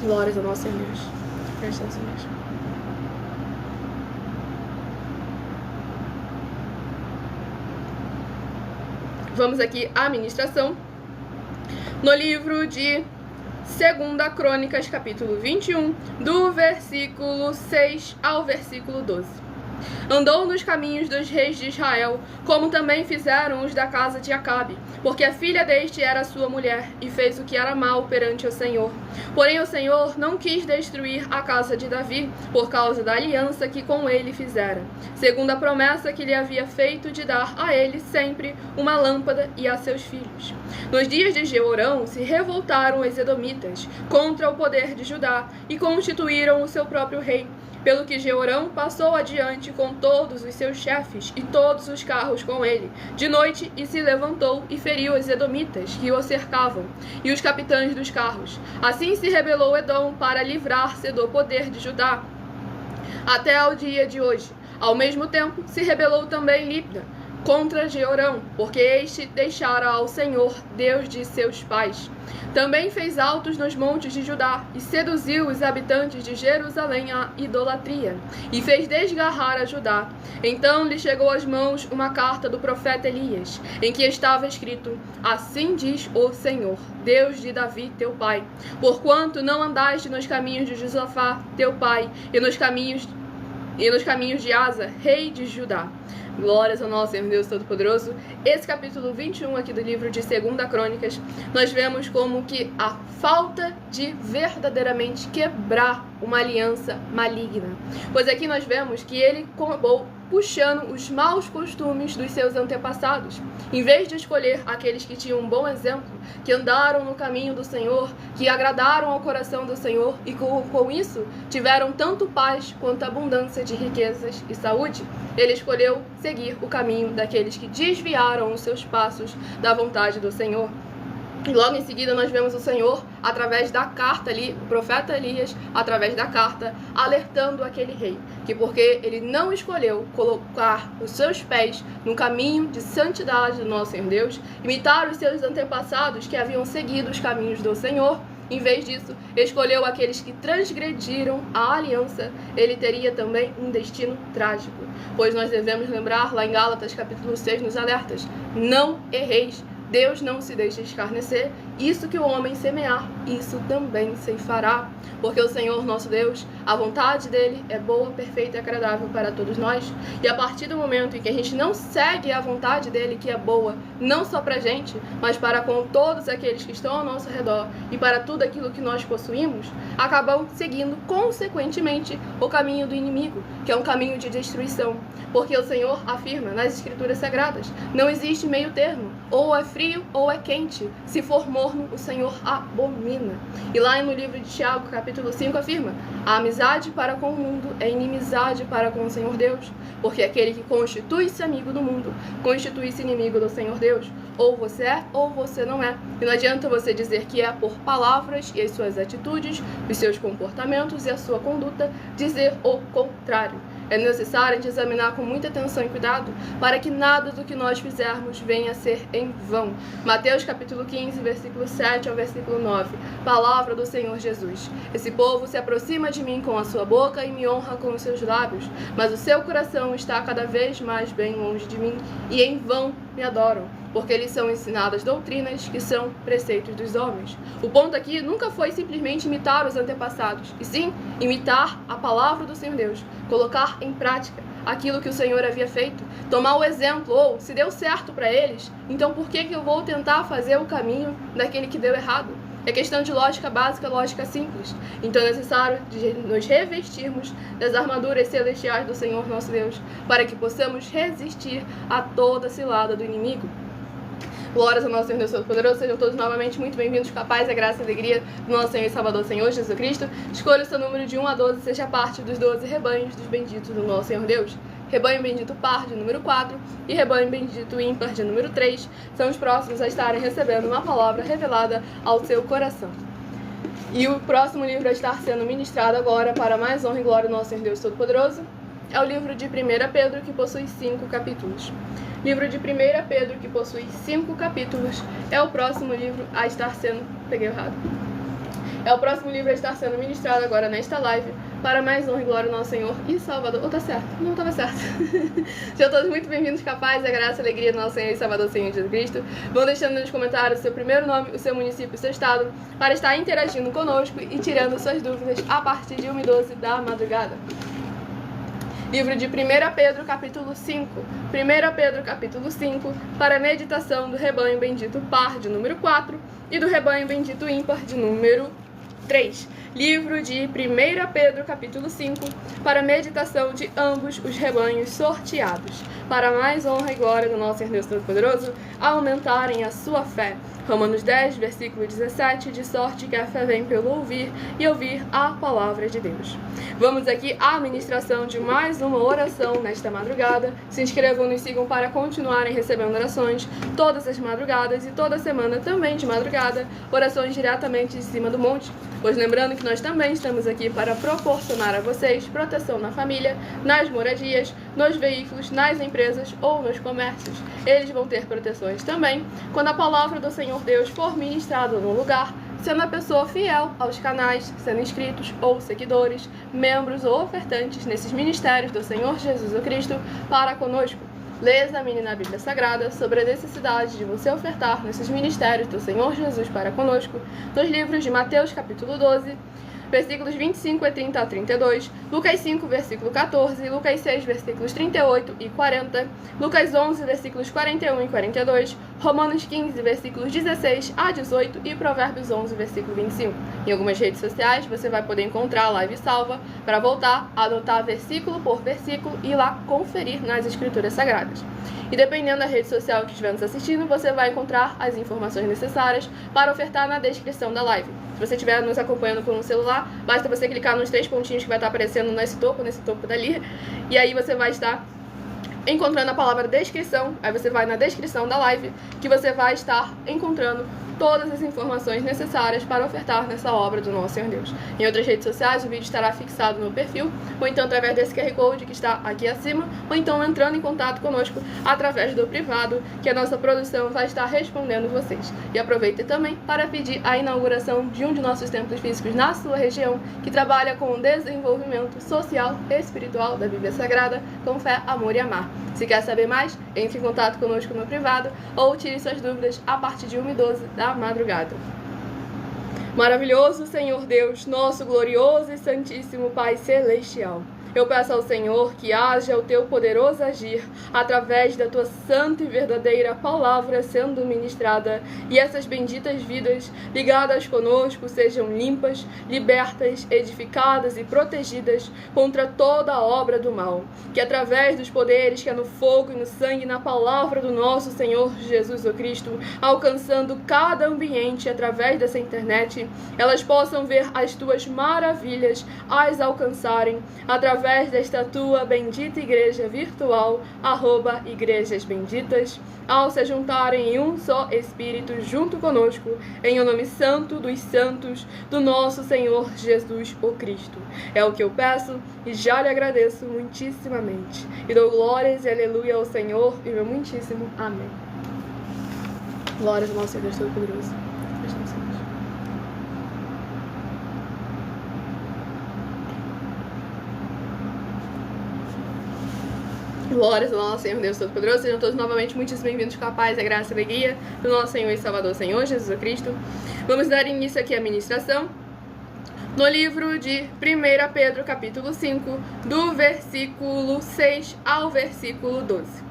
Glórias ao nosso Senhor. Presta atenção, Senhor. Vamos aqui à ministração no livro de 2 Crônicas, capítulo 21, do versículo 6 ao versículo 12. Andou nos caminhos dos reis de Israel, como também fizeram os da casa de Acabe, porque a filha deste era sua mulher, e fez o que era mal perante o Senhor. Porém o Senhor não quis destruir a casa de Davi, por causa da aliança que com ele fizera, segundo a promessa que lhe havia feito de dar a ele sempre uma lâmpada e a seus filhos. Nos dias de Jeorão se revoltaram os edomitas contra o poder de Judá, e constituíram o seu próprio rei, pelo que Jeorão passou adiante com todos os seus chefes e todos os carros com ele, de noite, e se levantou e feriu os edomitas que o cercavam, e os capitães dos carros. Assim se rebelou Edom para livrar-se do poder de Judá, até ao dia de hoje. Ao mesmo tempo, se rebelou também Libna contra Jeorão, porque este deixara ao Senhor, Deus de seus pais. Também fez altos nos montes de Judá, e seduziu os habitantes de Jerusalém à idolatria, e fez desgarrar a Judá. Então lhe chegou às mãos uma carta do profeta Elias, em que estava escrito: Assim diz o Senhor, Deus de Davi teu pai, porquanto não andaste nos caminhos de Josafá teu pai, e nos caminhos de Asa, rei de Judá. Glórias ao nosso Senhor Deus Todo-Poderoso. Esse capítulo 21 aqui do livro de 2 Crônicas, nós vemos como que a falta de verdadeiramente quebrar uma aliança maligna. Pois aqui nós vemos que ele acabou puxando os maus costumes dos seus antepassados. Em vez de escolher aqueles que tinham um bom exemplo, que andaram no caminho do Senhor, que agradaram ao coração do Senhor e com isso tiveram tanto paz quanto abundância de riquezas e saúde, ele escolheu seguir o caminho daqueles que desviaram os seus passos da vontade do Senhor. E logo em seguida nós vemos o Senhor, através da carta ali, o profeta Elias, através da carta, alertando aquele rei, que porque ele não escolheu colocar os seus pés no caminho de santidade do nosso Senhor Deus, imitar os seus antepassados que haviam seguido os caminhos do Senhor, em vez disso, escolheu aqueles que transgrediram a aliança, ele teria também um destino trágico. Pois nós devemos lembrar, lá em Gálatas capítulo 6, nos alertas: não erreis, Deus não se deixa escarnecer, isso que o homem semear, isso também se fará. Porque o Senhor nosso Deus, a vontade dele é boa, perfeita e agradável para todos nós. E a partir do momento em que a gente não segue a vontade dele, que é boa, não só para a gente, mas para com todos aqueles que estão ao nosso redor e para tudo aquilo que nós possuímos, acabam seguindo consequentemente o caminho do inimigo, que é um caminho de destruição. Porque o Senhor afirma nas Escrituras Sagradas: não existe meio termo, ou é frio ou é quente. Se for morno, o Senhor abomina. E lá no livro de Tiago, capítulo 5, afirma: a amizade para com o mundo é inimizade para com o Senhor Deus, porque aquele que constitui-se amigo do mundo, constitui-se inimigo do Senhor Deus. Ou você é, ou você não é. E não adianta você dizer que é por palavras e as suas atitudes, os seus comportamentos e a sua conduta, dizer o contrário. É necessário te examinar com muita atenção e cuidado para que nada do que nós fizermos venha a ser em vão. Mateus capítulo 15, versículo 7 ao versículo 9. Palavra do Senhor Jesus. Esse povo se aproxima de mim com a sua boca e me honra com os seus lábios, mas o seu coração está cada vez mais bem longe de mim e em vão me adoram. porque lhes são ensinadas doutrinas que são preceitos dos homens. O ponto aqui nunca foi simplesmente imitar os antepassados, e sim imitar a palavra do Senhor Deus, colocar em prática aquilo que o Senhor havia feito, tomar o exemplo, ou se deu certo para eles, então por que eu vou tentar fazer o caminho daquele que deu errado? É questão de lógica básica, lógica simples. Então é necessário nos revestirmos das armaduras celestiais do Senhor nosso Deus, para que possamos resistir a toda cilada do inimigo. Glórias ao nosso Senhor Deus Todo-Poderoso, sejam todos novamente muito bem-vindos, com a paz, a graça e a alegria do nosso Senhor e Salvador Senhor Jesus Cristo. Escolha o seu número de 1 a 12, seja parte dos 12 rebanhos dos benditos do nosso Senhor Deus. Rebanho bendito par de número 4 e rebanho bendito ímpar de número 3 são os próximos a estarem recebendo uma palavra revelada ao seu coração. E o próximo livro a estar sendo ministrado agora, para mais honra e glória do nosso Senhor Deus Todo-Poderoso, é o livro de 1 Pedro, que possui 5 capítulos. Livro de 1 Pedro, que possui 5 capítulos, é o próximo livro a estar sendo... Peguei errado. É o próximo livro a estar sendo ministrado agora nesta live, para mais honra e glória do nosso Senhor e Salvador. Ou tá certo? Não estava certo. Sejam todos muito bem-vindos, com a paz, a graça e a alegria do nosso Senhor e Salvador Senhor Jesus Cristo. Vão deixando nos comentários o seu primeiro nome, o seu município e o seu estado, para estar interagindo conosco e tirando suas dúvidas a partir de 1h12 da madrugada. Livro de 1 Pedro, capítulo 5. 1 Pedro, capítulo 5, para a meditação do rebanho bendito par de número 4 e do rebanho bendito ímpar de número 3. Livro de 1 Pedro, capítulo 5, para a meditação de ambos os rebanhos sorteados, para mais honra e glória do nosso Senhor Deus Todo-Poderoso, aumentarem a sua fé. Romanos 10, versículo 17, de sorte que a fé vem pelo ouvir e ouvir a palavra de Deus. Vamos aqui à ministração de mais uma oração nesta madrugada. Se inscrevam, nos sigam para continuarem recebendo orações todas as madrugadas e toda semana também de madrugada, orações diretamente de cima do monte. Pois lembrando que nós também estamos aqui para proporcionar a vocês proteção na família, nas moradias, nos veículos, nas empresas ou nos comércios. Eles vão ter proteções também quando a palavra do Senhor Deus for ministrada no lugar, sendo a pessoa fiel aos canais, sendo inscritos ou seguidores, membros ou ofertantes nesses ministérios do Senhor Jesus Cristo para conosco. Lê e examine na Bíblia Sagrada sobre a necessidade de você ofertar nesses ministérios do Senhor Jesus para conosco, nos livros de Mateus capítulo 12, versículos 25 a 30 a 32, Lucas 5, versículo 14, Lucas 6, versículos 38 e 40, Lucas 11, versículos 41 e 42, Romanos 15, versículos 16 a 18 e Provérbios 11, versículo 25. Em algumas redes sociais você vai poder encontrar a live salva para voltar a anotar versículo por versículo e ir lá conferir nas escrituras sagradas. E dependendo da rede social que estiver nos assistindo, você vai encontrar as informações necessárias para ofertar na descrição da live. Se você estiver nos acompanhando por um celular, basta você clicar nos 3 pontinhos que vai estar aparecendo nesse topo dali, e aí você vai estar encontrando a palavra descrição. Aí você vai na descrição da live, que você vai estar encontrando todas as informações necessárias para ofertar nessa obra do nosso Senhor Deus. Em outras redes sociais, o vídeo estará fixado no perfil, ou então através desse QR Code que está aqui acima, ou então entrando em contato conosco através do privado, que a nossa produção vai estar respondendo vocês. E aproveite também para pedir a inauguração de um de nossos templos físicos na sua região, que trabalha com o desenvolvimento social e espiritual da Bíblia Sagrada, com fé, amor e amar. Se quer saber mais, entre em contato conosco no privado ou tire suas dúvidas a partir de 1h12 da madrugada. Maravilhoso Senhor Deus, nosso glorioso e santíssimo Pai Celestial, eu peço ao Senhor que haja o teu poderoso agir através da tua santa e verdadeira palavra sendo ministrada, e essas benditas vidas ligadas conosco sejam limpas, libertas, edificadas e protegidas contra toda a obra do mal. Que através dos poderes que há no fogo e no sangue e na palavra do nosso Senhor Jesus Cristo, alcançando cada ambiente através dessa internet, elas possam ver as tuas maravilhas, as alcançarem através desta tua bendita igreja virtual, @igrejas benditas, ao se juntarem em um só Espírito junto conosco, em o nome santo dos santos do nosso Senhor Jesus o Cristo. É o que eu peço e já lhe agradeço muitíssimamente. E dou glórias e aleluia ao Senhor e meu muitíssimo amém. Glórias ao nosso Senhor Deus Todo-Poderoso. Glórias ao nosso Senhor Deus Todo-Poderoso. Sejam todos novamente muitíssimo bem-vindos com a paz, a graça e a alegria do nosso Senhor e Salvador, Senhor Jesus Cristo. Vamos dar início aqui à ministração no livro de 1 Pedro, capítulo 5, do versículo 6 ao versículo 12.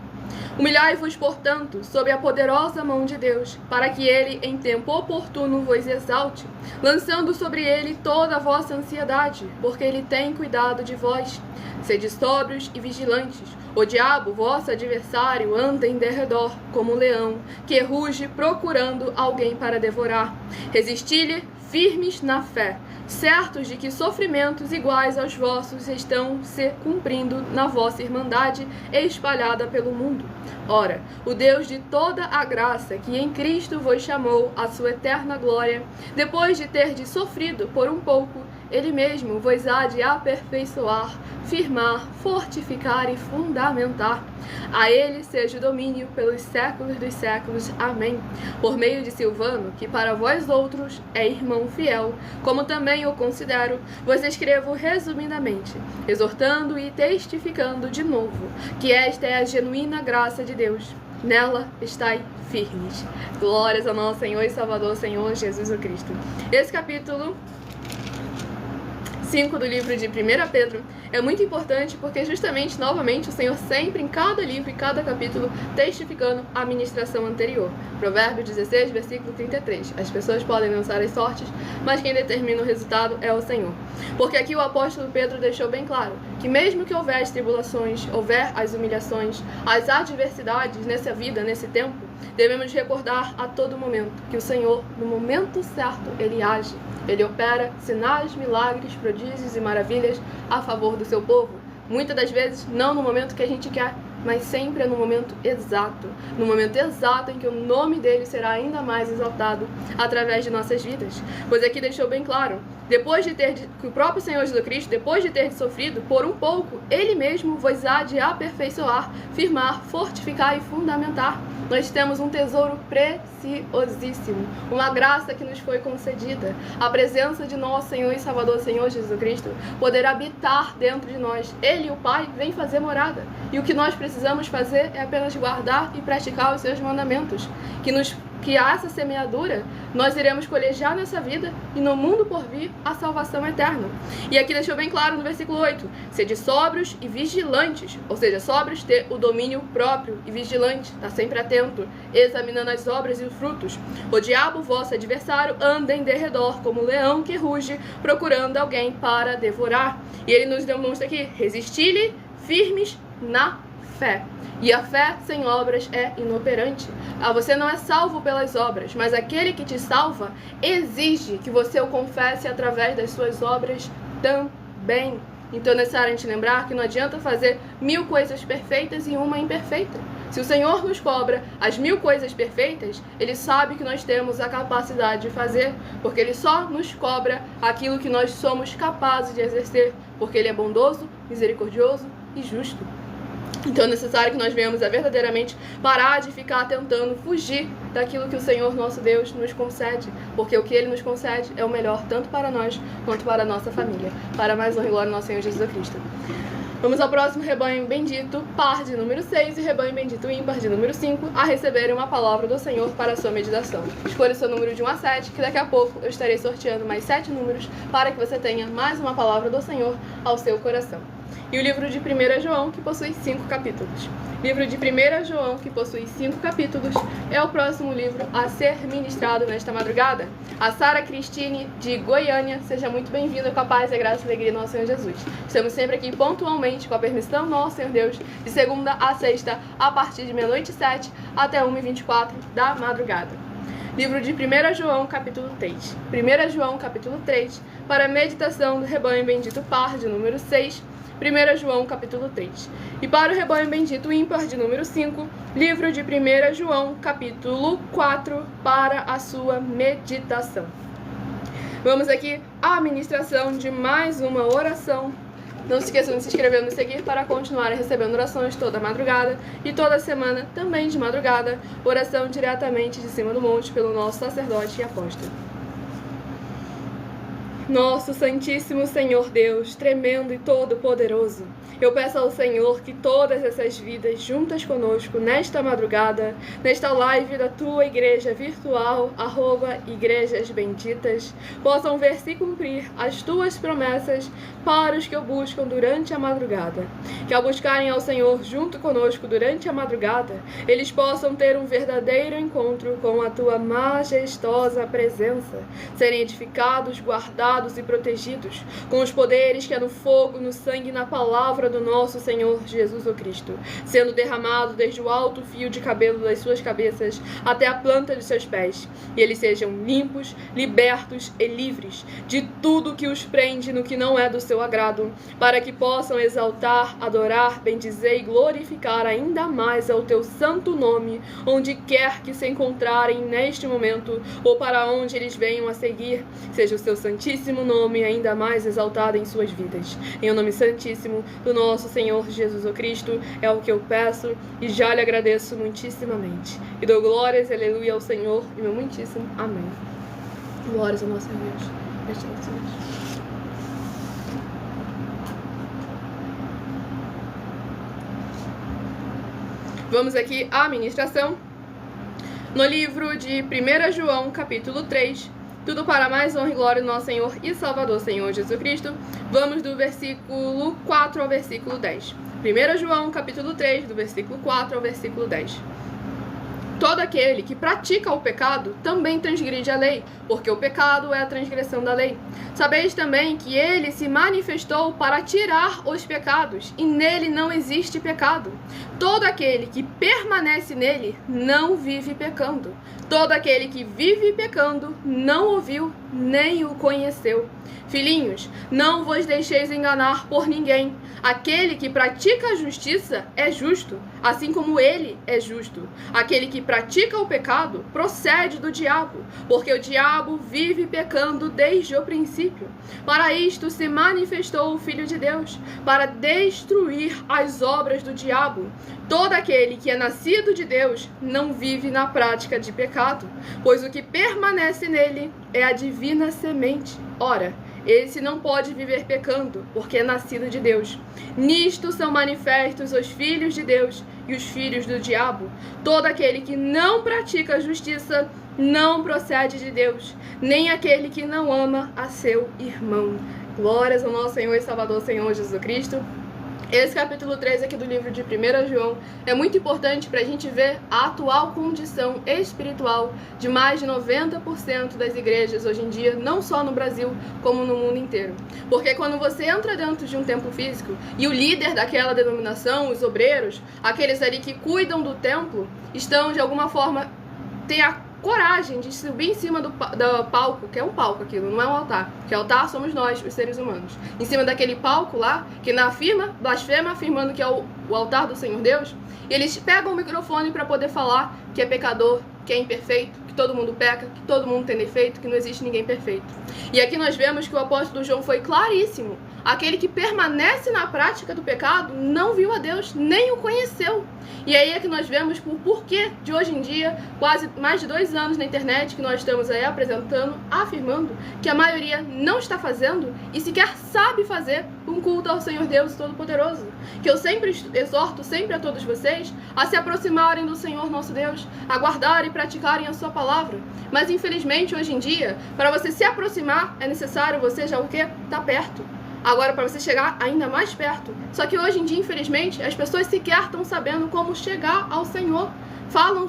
Humilhai-vos, portanto, sob a poderosa mão de Deus, para que ele, em tempo oportuno, vos exalte, lançando sobre ele toda a vossa ansiedade, porque ele tem cuidado de vós. Sede sóbrios e vigilantes. O diabo, vosso adversário, anda em derredor, como um leão, que ruge procurando alguém para devorar. Resisti-lhe firmes na fé, certos de que sofrimentos iguais aos vossos estão se cumprindo na vossa irmandade espalhada pelo mundo. Ora, o Deus de toda a graça, que em Cristo vos chamou à sua eterna glória, depois de terdes sofrido por um pouco, ele mesmo vos há de aperfeiçoar, firmar, fortificar e fundamentar. A ele seja o domínio pelos séculos dos séculos. Amém. Por meio de Silvano, que para vós outros é irmão fiel, como também o considero, vos escrevo resumidamente, exortando e testificando de novo, que esta é a genuína graça de Deus. Nela estai firmes. Glórias ao nosso Senhor e Salvador, Senhor Jesus Cristo. Esse capítulo 5 do livro de 1 Pedro é muito importante porque justamente, novamente, o Senhor sempre em cada livro e cada capítulo testificando a ministração anterior. Provérbio 16, versículo 33. As pessoas podem lançar as sortes, mas quem determina o resultado é o Senhor. Porque aqui o apóstolo Pedro deixou bem claro que mesmo que houver as tribulações, houver as humilhações, as adversidades nessa vida, nesse tempo, devemos recordar a todo momento que o Senhor, no momento certo, Ele age. Ele opera sinais, milagres, prodígios e maravilhas a favor do seu povo. Muitas das vezes, não no momento que a gente quer, mas sempre é no momento exato. No momento exato em que o nome dele será ainda mais exaltado através de nossas vidas. Pois aqui deixou bem claro, que o próprio Senhor Jesus Cristo, depois de ter sofrido por um pouco, ele mesmo vos há de aperfeiçoar, firmar, fortificar e fundamentar. Nós temos um tesouro preciosíssimo, uma graça que nos foi concedida, a presença de nosso Senhor e Salvador, Senhor Jesus Cristo, poder habitar dentro de nós. Ele, o Pai, vem fazer morada. E o que nós precisamos fazer é apenas guardar e praticar os seus mandamentos, que a essa semeadura nós iremos colher já nessa vida e no mundo por vir a salvação eterna. E aqui deixou bem claro no versículo 8, sede sóbrios e vigilantes, ou seja, sóbrios ter o domínio próprio e vigilante, está sempre atento, examinando as obras e os frutos. O diabo, vosso adversário, anda em derredor como um leão que ruge, procurando alguém para devorar. E ele nos demonstra aqui, resisti-lhe firmes na fé. E a fé sem obras é inoperante. Você não é salvo pelas obras, mas aquele que te salva exige que você o confesse através das suas obras também. Então é necessário a gente lembrar que não adianta fazer 1000 coisas perfeitas e uma imperfeita. Se o Senhor nos cobra as 1000 coisas perfeitas, Ele sabe que nós temos a capacidade de fazer, porque Ele só nos cobra aquilo que nós somos capazes de exercer, porque Ele é bondoso, misericordioso e justo. Então é necessário que nós venhamos a verdadeiramente parar de ficar tentando fugir daquilo que o Senhor nosso Deus nos concede, porque o que Ele nos concede é o melhor tanto para nós quanto para a nossa família. Para mais honra e glória do nosso Senhor Jesus Cristo. Vamos ao próximo rebanho bendito, par de número 6 e rebanho bendito ímpar de número 5, a receberem uma palavra do Senhor para a sua meditação. Escolha o seu número de 1 a 7, que daqui a pouco eu estarei sorteando mais 7 números para que você tenha mais uma palavra do Senhor ao seu coração. E o livro de 1 João, que possui 5 capítulos. Livro de 1 João, que possui 5 capítulos, é o próximo livro a ser ministrado nesta madrugada. A Sara Cristine, de Goiânia, seja muito bem-vinda com a paz, a graça e a alegria do nosso Senhor Jesus. Estamos sempre aqui pontualmente, com a permissão do nosso Senhor Deus, de segunda a sexta, a partir de 00h07 até 1h24 da madrugada. Livro de 1 João, capítulo 3. 1 João, capítulo 3, para a meditação do rebanho bendito par de número 6, 1 João, capítulo 3. E para o rebanho bendito ímpar de número 5, livro de 1 João, capítulo 4, para a sua meditação. Vamos aqui à ministração de mais uma oração. Não se esqueçam de se inscrever e nos seguir para continuarem recebendo orações toda madrugada e toda semana, também de madrugada, oração diretamente de cima do monte pelo nosso sacerdote e apóstolo. Nosso Santíssimo Senhor Deus, tremendo e todo-poderoso, Eu peço ao Senhor que todas essas vidas juntas conosco nesta madrugada, nesta live da tua igreja virtual, @Igrejas Benditas, possam ver se cumprir as tuas promessas para os que o buscam durante a madrugada. Que ao buscarem ao Senhor junto conosco durante a madrugada, eles possam ter um verdadeiro encontro com a tua majestosa presença, serem edificados, guardados e protegidos com os poderes que é no fogo, no sangue e na palavra do nosso Senhor Jesus o Cristo, sendo derramado desde o alto fio de cabelo das suas cabeças até a planta de seus pés, e eles sejam limpos, libertos e livres de tudo que os prende no que não é do seu agrado, para que possam exaltar, adorar, bendizer e glorificar ainda mais ao teu santo nome, onde quer que se encontrarem neste momento, ou para onde eles venham a seguir, seja o seu santíssimo nome ainda mais exaltado em suas vidas. Em o nome santíssimo do nosso Senhor Jesus o Cristo, é o que eu peço e já lhe agradeço muitíssimamente. E dou glórias, aleluia, ao Senhor e meu muitíssimo amém. Glórias ao nosso Deus. Vamos aqui à ministração. No livro de 1 João, capítulo 3, tudo para mais honra e glória do nosso Senhor e Salvador, Senhor Jesus Cristo. Vamos do versículo 4 ao versículo 10. 1 João, capítulo 3, do versículo 4 ao versículo 10. Todo aquele que pratica o pecado também transgride a lei, porque o pecado é a transgressão da lei. Sabeis também que ele se manifestou para tirar os pecados, e nele não existe pecado. Todo aquele que permanece nele não vive pecando. Todo aquele que vive pecando não ouviu nem o conheceu. Filhinhos, não vos deixeis enganar por ninguém. Aquele que pratica a justiça é justo, assim como ele é justo. Aquele que pratica o pecado procede do diabo, porque o diabo vive pecando desde o princípio. Para isto se manifestou o Filho de Deus, para destruir as obras do diabo. Todo aquele que é nascido de Deus não vive na prática de pecado, pois o que permanece nele é a divina semente. Ora, esse não pode viver pecando, porque é nascido de Deus. Nisto são manifestos os filhos de Deus e os filhos do diabo. Todo aquele que não pratica a justiça não procede de Deus, nem aquele que não ama a seu irmão. Glórias ao nosso Senhor e Salvador, Senhor Jesus Cristo. Esse capítulo 3 aqui do livro de 1 João é muito importante para a gente ver a atual condição espiritual de mais de 90% das igrejas hoje em dia, não só no Brasil, como no mundo inteiro. Porque quando você entra dentro de um templo físico e o líder daquela denominação, os obreiros, aqueles ali que cuidam do templo, estão de alguma forma, têm a coragem de subir em cima do palco, que é um palco aquilo, não é um altar, que altar somos nós, os seres humanos, em cima daquele palco lá, que blasfema, afirmando que é o altar do Senhor Deus, e eles pegam o microfone para poder falar que é pecador, que é imperfeito, que todo mundo peca, que todo mundo tem defeito, que não existe ninguém perfeito. E aqui nós vemos que o apóstolo João foi claríssimo. Aquele que permanece na prática do pecado não viu a Deus, nem o conheceu. E aí é que nós vemos o porquê de hoje em dia, quase mais de 2 anos na internet, que nós estamos aí apresentando, afirmando que a maioria não está fazendo e sequer sabe fazer um culto ao Senhor Deus Todo-Poderoso. Que eu sempre exorto sempre a todos vocês a se aproximarem do Senhor nosso Deus, a guardarem e praticarem a sua palavra. Mas infelizmente hoje em dia, para você se aproximar, é necessário você já o quê? Tá perto. Agora, para você chegar ainda mais perto. Só que hoje em dia, infelizmente, as pessoas sequer estão sabendo como chegar ao Senhor.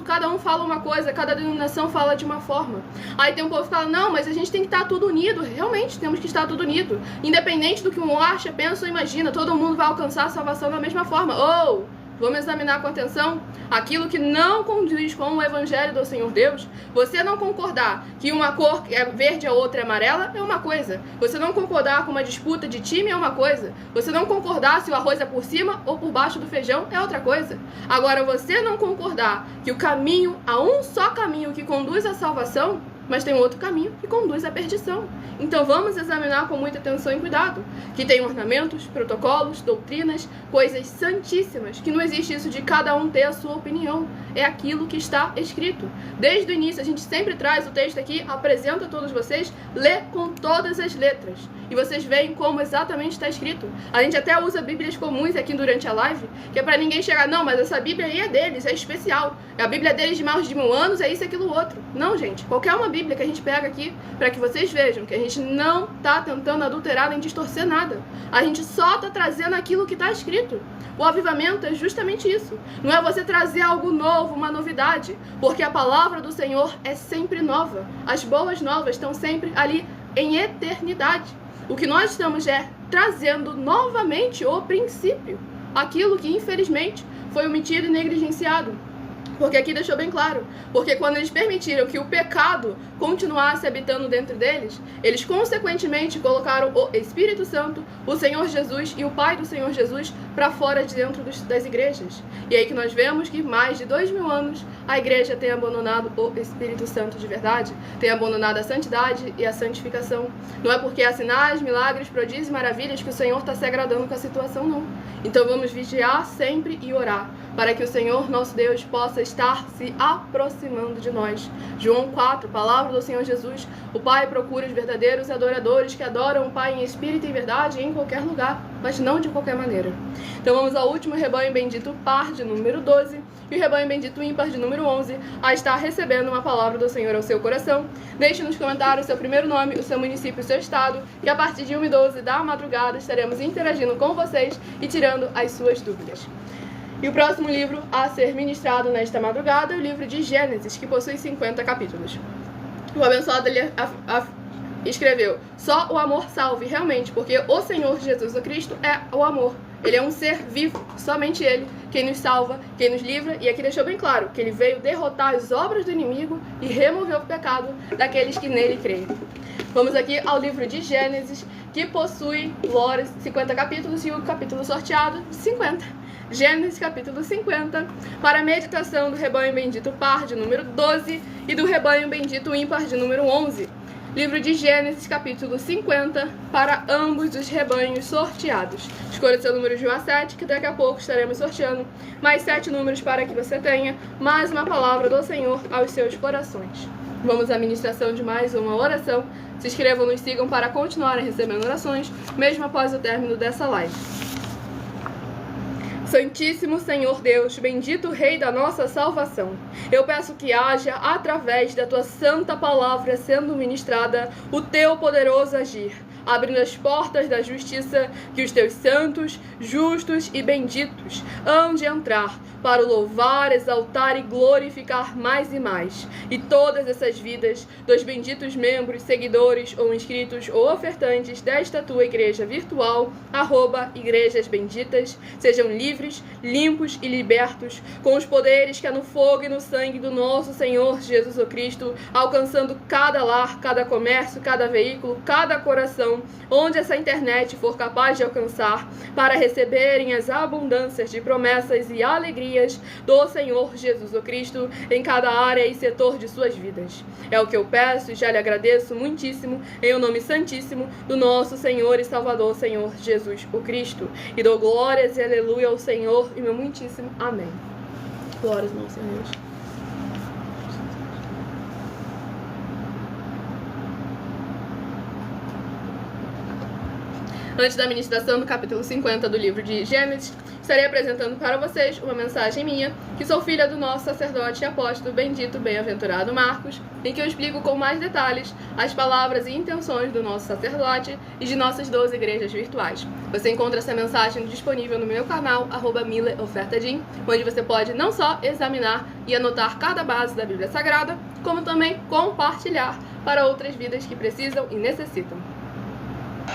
Cada um fala uma coisa, cada denominação fala de uma forma. Aí tem um povo que fala, não, mas a gente tem que estar tudo unido. Realmente, temos que estar tudo unido. Independente do que um acha, pensa ou imagina, todo mundo vai alcançar a salvação da mesma forma. Vamos examinar com atenção aquilo que não condiz com o Evangelho do Senhor Deus. Você não concordar que uma cor é verde e a outra é amarela é uma coisa. Você não concordar com uma disputa de time é uma coisa. Você não concordar se o arroz é por cima ou por baixo do feijão é outra coisa. Agora, você não concordar que o caminho, há um só caminho que conduz à salvação, mas tem outro caminho que conduz à perdição. Então vamos examinar com muita atenção e cuidado, que tem ornamentos, protocolos, doutrinas, coisas santíssimas, que não existe isso de cada um ter a sua opinião. É aquilo que está escrito. Desde o início, a gente sempre traz o texto aqui, apresenta a todos vocês, lê com todas as letras. e vocês veem como exatamente está escrito. A gente até usa bíblias comuns aqui durante a live, que é para ninguém chegar, não, mas essa bíblia aí é deles, é especial. A bíblia deles de mais de 1000 anos, é isso, aquilo, outro. Não, gente, qualquer uma bíblia que a gente pega aqui, para que vocês vejam que a gente não está tentando adulterar nem distorcer nada. A gente só está trazendo aquilo que está escrito. O avivamento é justamente isso. Não é você trazer algo novo, uma novidade, porque a palavra do Senhor é sempre nova. As boas novas estão sempre ali em eternidade. O que nós estamos trazendo novamente o princípio, aquilo que infelizmente foi omitido e negligenciado. Porque aqui deixou bem claro, porque quando eles permitiram que o pecado continuasse habitando dentro deles, eles consequentemente colocaram o Espírito Santo, o Senhor Jesus e o Pai do Senhor Jesus para fora de dentro das igrejas. E aí que nós vemos que mais de 2000 anos a igreja tem abandonado o Espírito Santo de verdade, tem abandonado a santidade e a santificação. Não é porque há sinais, milagres, prodígios e maravilhas que o Senhor está se agradando com a situação, não. Então vamos vigiar sempre e orar, para que o Senhor, nosso Deus, possa estar se aproximando de nós. João 4, palavra do Senhor Jesus, o Pai procura os verdadeiros adoradores que adoram o Pai em espírito e em verdade em qualquer lugar, mas não de qualquer maneira. Então vamos ao último rebanho bendito par de número 12 e o rebanho bendito ímpar de número 11 a estar recebendo uma palavra do Senhor ao seu coração. Deixe nos comentários o seu primeiro nome, o seu município e o seu estado, e a partir de 1h12 da madrugada estaremos interagindo com vocês e tirando as suas dúvidas. E o próximo livro a ser ministrado nesta madrugada é o livro de Gênesis, que possui 50 capítulos. O abençoado ele escreveu: só o amor salve, realmente, porque o Senhor Jesus o Cristo é o amor. Ele é um ser vivo, somente Ele, quem nos salva, quem nos livra, e aqui deixou bem claro que Ele veio derrotar as obras do inimigo e remover o pecado daqueles que nele creem. Vamos aqui ao livro de Gênesis, que possui 50 capítulos e o capítulo sorteado 50. Gênesis capítulo 50, para a meditação do rebanho bendito par de número 12 e do rebanho bendito ímpar de número 11. Livro de Gênesis capítulo 50, para ambos os rebanhos sorteados. Escolha seu número de 1 a 7, que daqui a pouco estaremos sorteando mais 7 números para que você tenha mais uma palavra do Senhor aos seus corações. Vamos à ministração de mais uma oração. Se inscrevam, nos sigam para continuarem recebendo orações, mesmo após o término dessa live. Santíssimo Senhor Deus, bendito Rei da nossa salvação, eu peço que haja, através da Tua santa palavra sendo ministrada, o Teu poderoso agir, abrindo as portas da justiça que os Teus santos, justos e benditos hão de entrar, para o louvar, exaltar e glorificar mais e mais. E todas essas vidas dos benditos membros, seguidores ou inscritos ou ofertantes desta Tua igreja virtual, @Igrejas Benditas, sejam livres, limpos e libertos, com os poderes que há no fogo e no sangue do nosso Senhor Jesus Cristo, alcançando cada lar, cada comércio, cada veículo, cada coração, onde essa internet for capaz de alcançar, para receberem as abundâncias de promessas e alegrias do Senhor Jesus Cristo em cada área e setor de suas vidas. É o que eu peço e já lhe agradeço muitíssimo, em o nome santíssimo do nosso Senhor e Salvador, Senhor Jesus o Cristo. E dou glórias e aleluia ao Senhor e meu muitíssimo amém. Glórias ao nosso Senhor. Antes da ministração do capítulo 50 do livro de Gênesis, estarei apresentando para vocês uma mensagem minha, que sou filha do nosso sacerdote e apóstolo bendito, bem-aventurado Marcos, em que eu explico com mais detalhes as palavras e intenções do nosso sacerdote e de nossas 12 igrejas virtuais. Você encontra essa mensagem disponível no meu canal, @mileofertadim, onde você pode não só examinar e anotar cada base da Bíblia Sagrada, como também compartilhar para outras vidas que precisam e necessitam.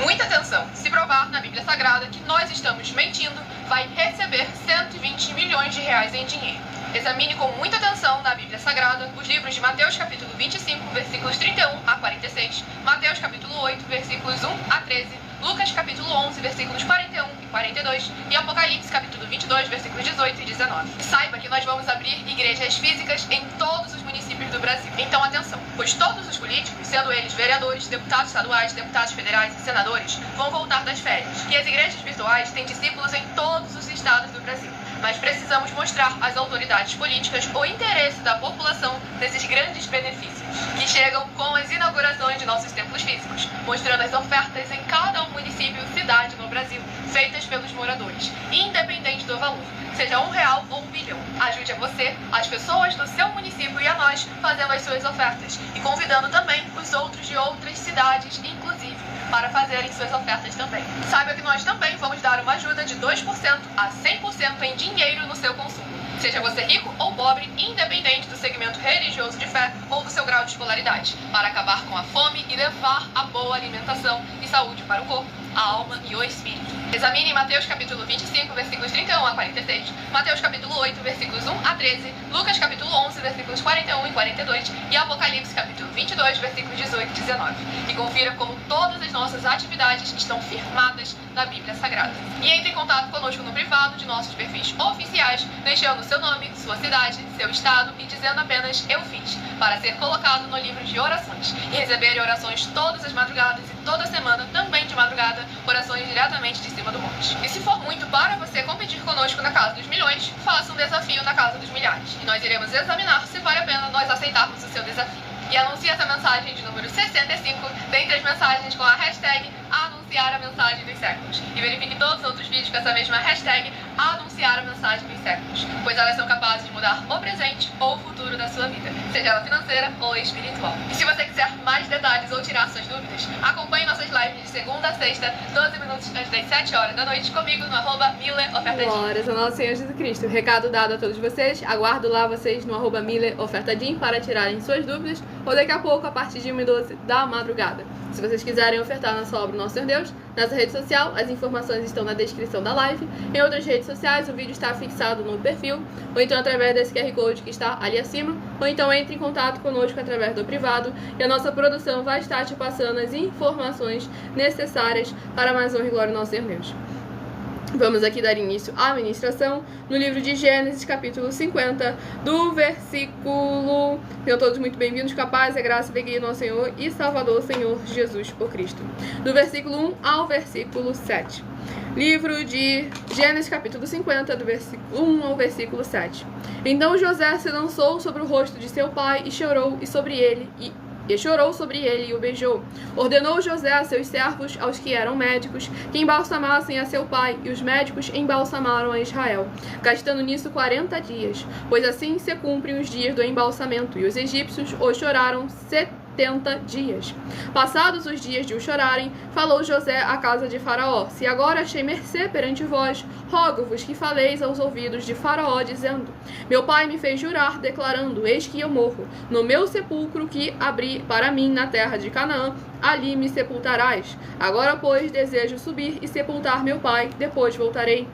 Muita atenção! Se provar na Bíblia Sagrada que nós estamos mentindo, vai receber 120 milhões de reais em dinheiro. Examine com muita atenção na Bíblia Sagrada os livros de Mateus capítulo 25, versículos 31 a 46, Mateus capítulo 8, versículos 1 a 13, Lucas capítulo 11, versículos 41 e 42 e Apocalipse capítulo 22, versículos 18 e 19. Saiba que nós vamos abrir igrejas físicas em todos os municípios do Brasil. Então atenção, pois todos os políticos, sendo eles vereadores, deputados estaduais, deputados federais e senadores, vão voltar das férias. E as igrejas virtuais têm discípulos em todos os estados do Brasil. Brasil. Mas precisamos mostrar às autoridades políticas o interesse da população nesses grandes benefícios, que chegam com as inaugurações de nossos templos físicos, mostrando as ofertas em cada município e cidade no Brasil, feitas pelos moradores, independente do valor, seja R$1 ou R$1 bilhão. Ajude a você, as pessoas do seu município e a nós fazendo as suas ofertas e convidando também os outros de outras cidades, inclusive, para fazerem suas ofertas também. Saiba que nós também vamos dar uma ajuda de 2% a 100% em dinheiro no seu consumo. Seja você rico ou pobre, independente do segmento religioso de fé ou do seu grau de escolaridade, para acabar com a fome e levar a boa alimentação e saúde para o corpo, a alma e o espírito. Examine Mateus capítulo 25, versículos 31 a 46, Mateus capítulo 8, versículos 1 a 13, Lucas capítulo 11, versículos 41 e 42 e Apocalipse capítulo 22, versículos 18 e 19. E confira como todas as nossas atividades estão firmadas na Bíblia Sagrada. E entre em contato conosco no privado de nossos perfis oficiais, deixando seu nome, sua cidade, seu estado e dizendo apenas "eu fiz", para ser colocado no livro de orações e receber orações todas as madrugadas e toda semana, também de madrugada, orações diretamente de cima do monte. E se for muito para você competir conosco na Casa dos Milhões, faça um desafio na Casa dos Milhares. E nós iremos examinar se vale a pena nós aceitarmos o seu desafio. E anuncie essa mensagem de número 65 dentre as mensagens com a hashtag anunciar a mensagem dos séculos. E verifique todos os outros vídeos com essa mesma hashtag anunciar a mensagem dos séculos, pois elas são capazes de mudar o presente ou o futuro da sua vida, seja ela financeira ou espiritual. E se você quiser mais detalhes ou tirar suas dúvidas, acompanhe nossas lives de segunda a sexta, 12 minutos antes das 7 horas da noite, comigo no @MillerOfertadim. Glórias ao nosso Senhor Jesus Cristo. Recado dado a todos vocês. Aguardo lá vocês no @MillerOfertadim para tirarem suas dúvidas, ou daqui a pouco, a partir de 1h12 da madrugada. Se vocês quiserem ofertar na sua obra Nosso Senhor Deus, nessa rede social, as informações estão na descrição da live. Em outras redes sociais, o vídeo está fixado no perfil, ou então através desse QR Code que está ali acima, ou então entre em contato conosco através do privado, e a nossa produção vai estar te passando as informações necessárias para mais honra e glória ao Nosso Senhor Deus. Vamos aqui dar início à ministração no livro de Gênesis, capítulo 50, do versículo... Sejam todos muito bem-vindos, com a paz, a graça e a alegria do nosso Senhor e Salvador, Senhor Jesus o Cristo. Do versículo 1 ao versículo 7. Livro de Gênesis, capítulo 50, do versículo 1 ao versículo 7. Então José se lançou sobre o rosto de seu pai e chorou sobre ele e o beijou. Ordenou José a seus servos, aos que eram médicos, que embalsamassem a seu pai, e os médicos embalsamaram a Israel, gastando nisso 40 dias, pois assim se cumprem os dias do embalsamento, e os egípcios o choraram 70 dias. Passados os dias de o chorarem, falou José à casa de Faraó: se agora achei mercê perante vós, rogo-vos que faleis aos ouvidos de Faraó, dizendo: meu pai me fez jurar, declarando: eis que eu morro, no meu sepulcro que abri para mim na terra de Canaã, ali me sepultarás. Agora, pois, desejo subir e sepultar meu pai, depois voltarei.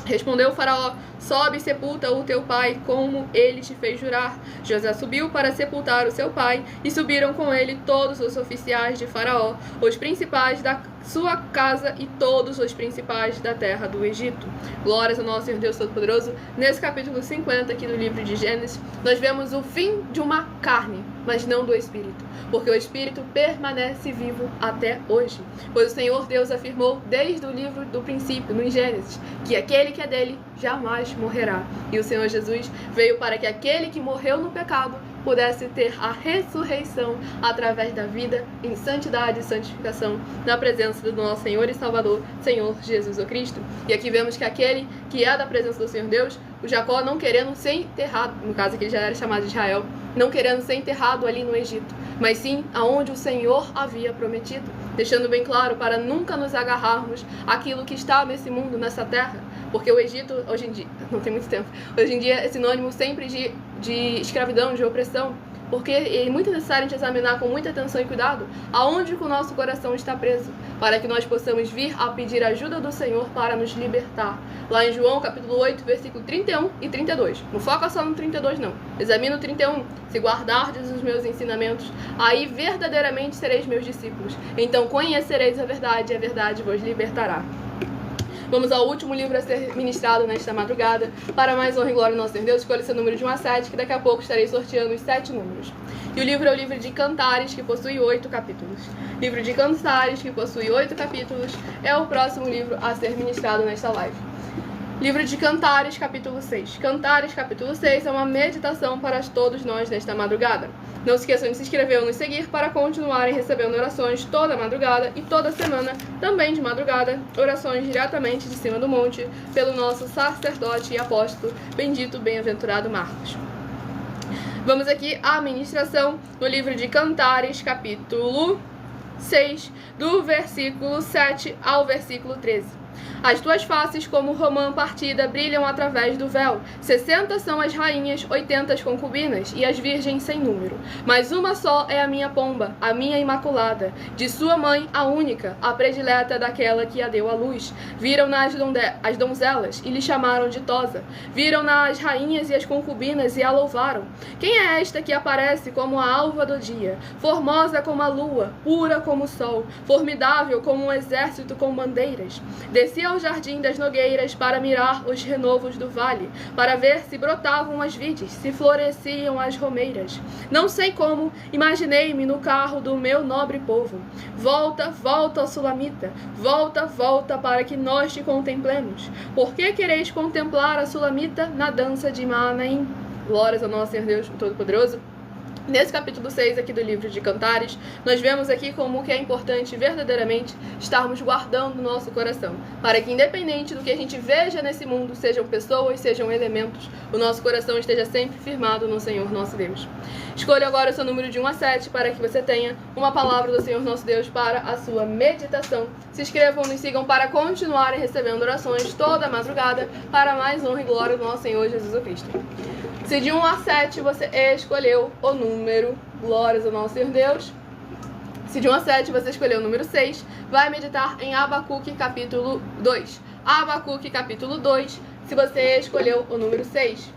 Respondeu Faraó: sobe e sepulta o teu pai, como ele te fez jurar. José subiu para sepultar o seu pai, e subiram com ele todos os oficiais de Faraó, os principais da sua casa e todos os principais da terra do Egito. Glórias ao nosso Senhor Deus Todo-Poderoso. Nesse capítulo 50 aqui do livro de Gênesis, nós vemos o fim de uma carne, mas não do espírito, porque o espírito permanece vivo até hoje. Pois o Senhor Deus afirmou desde o livro do princípio, no Gênesis, que aquele que é dele jamais morrerá. E o Senhor Jesus veio para que aquele que morreu no pecado pudesse ter a ressurreição através da vida em santidade e santificação na presença do nosso Senhor e Salvador, Senhor Jesus o Cristo. E aqui vemos que aquele que é da presença do Senhor Deus, o Jacó não querendo ser enterrado, no caso aqui ele já era chamado de Israel, não querendo ser enterrado ali no Egito, mas sim aonde o Senhor havia prometido, deixando bem claro para nunca nos agarrarmos àquilo que está nesse mundo, nessa terra, porque o Egito, hoje em dia, não tem muito tempo, hoje em dia é sinônimo sempre de escravidão, de opressão, porque é muito necessário a gente examinar com muita atenção e cuidado aonde que o nosso coração está preso, para que nós possamos vir a pedir ajuda do Senhor para nos libertar. Lá em João, capítulo 8, versículo 31 e 32. Não foca só no 32, não. Examina o 31. Se guardardes os meus ensinamentos, aí verdadeiramente sereis meus discípulos. Então conhecereis a verdade, e a verdade vos libertará. Vamos ao último livro a ser ministrado nesta madrugada. Para mais honra e glória ao nosso Senhor Deus, escolha seu número de 1 a 7, que daqui a pouco estarei sorteando os 7 números. E o livro é o livro de Cantares, que possui 8 capítulos. Livro de Cantares, que possui 8 capítulos, é o próximo livro a ser ministrado nesta live. Livro de Cantares, capítulo 6. Cantares, capítulo 6 é uma meditação para todos nós nesta madrugada. Não se esqueçam de se inscrever ou nos seguir para continuarem recebendo orações toda madrugada e toda semana, também de madrugada, orações diretamente de cima do monte, pelo nosso sacerdote e apóstolo, bendito, bem-aventurado Marcos. Vamos aqui à ministração no livro de Cantares, capítulo 6, do versículo 7 ao versículo 13. As tuas faces, como romã partida, brilham através do véu. 60 são as rainhas, 80 concubinas, e as virgens sem número. Mas uma só é a minha pomba, a minha imaculada. De sua mãe, a única, a predileta daquela que a deu à luz. Viram-na as donzelas, e lhe chamaram ditosa. Viram-na as rainhas e as concubinas, e a louvaram. Quem é esta que aparece como a alva do dia? Formosa como a lua, pura como o sol, formidável como um exército com bandeiras. Descia ao jardim das nogueiras para mirar os renovos do vale, para ver se brotavam as vides, se floresciam as romeiras. Não sei como, imaginei-me no carro do meu nobre povo. Volta, volta, ó Sulamita, volta, volta, para que nós te contemplemos. Por que quereis contemplar a Sulamita na dança de Maanaim? Glórias ao nosso Senhor Deus Todo-Poderoso. Nesse capítulo 6 aqui do livro de Cantares, nós vemos aqui como que é importante verdadeiramente estarmos guardando o nosso coração, para que independente do que a gente veja nesse mundo, sejam pessoas, sejam elementos, o nosso coração esteja sempre firmado no Senhor nosso Deus. Escolha agora o seu número de 1 a 7 para que você tenha uma palavra do Senhor nosso Deus para a sua meditação. Se inscrevam, nos sigam para continuarem recebendo orações toda madrugada para mais honra e glória do nosso Senhor Jesus Cristo. Se de 1 a 7 você escolheu o número, glórias ao nosso Senhor Deus. Se de 1 a 7 você escolheu o número 6, vai meditar em Abacuque capítulo 2. Abacuque capítulo 2, se você escolheu o número 6.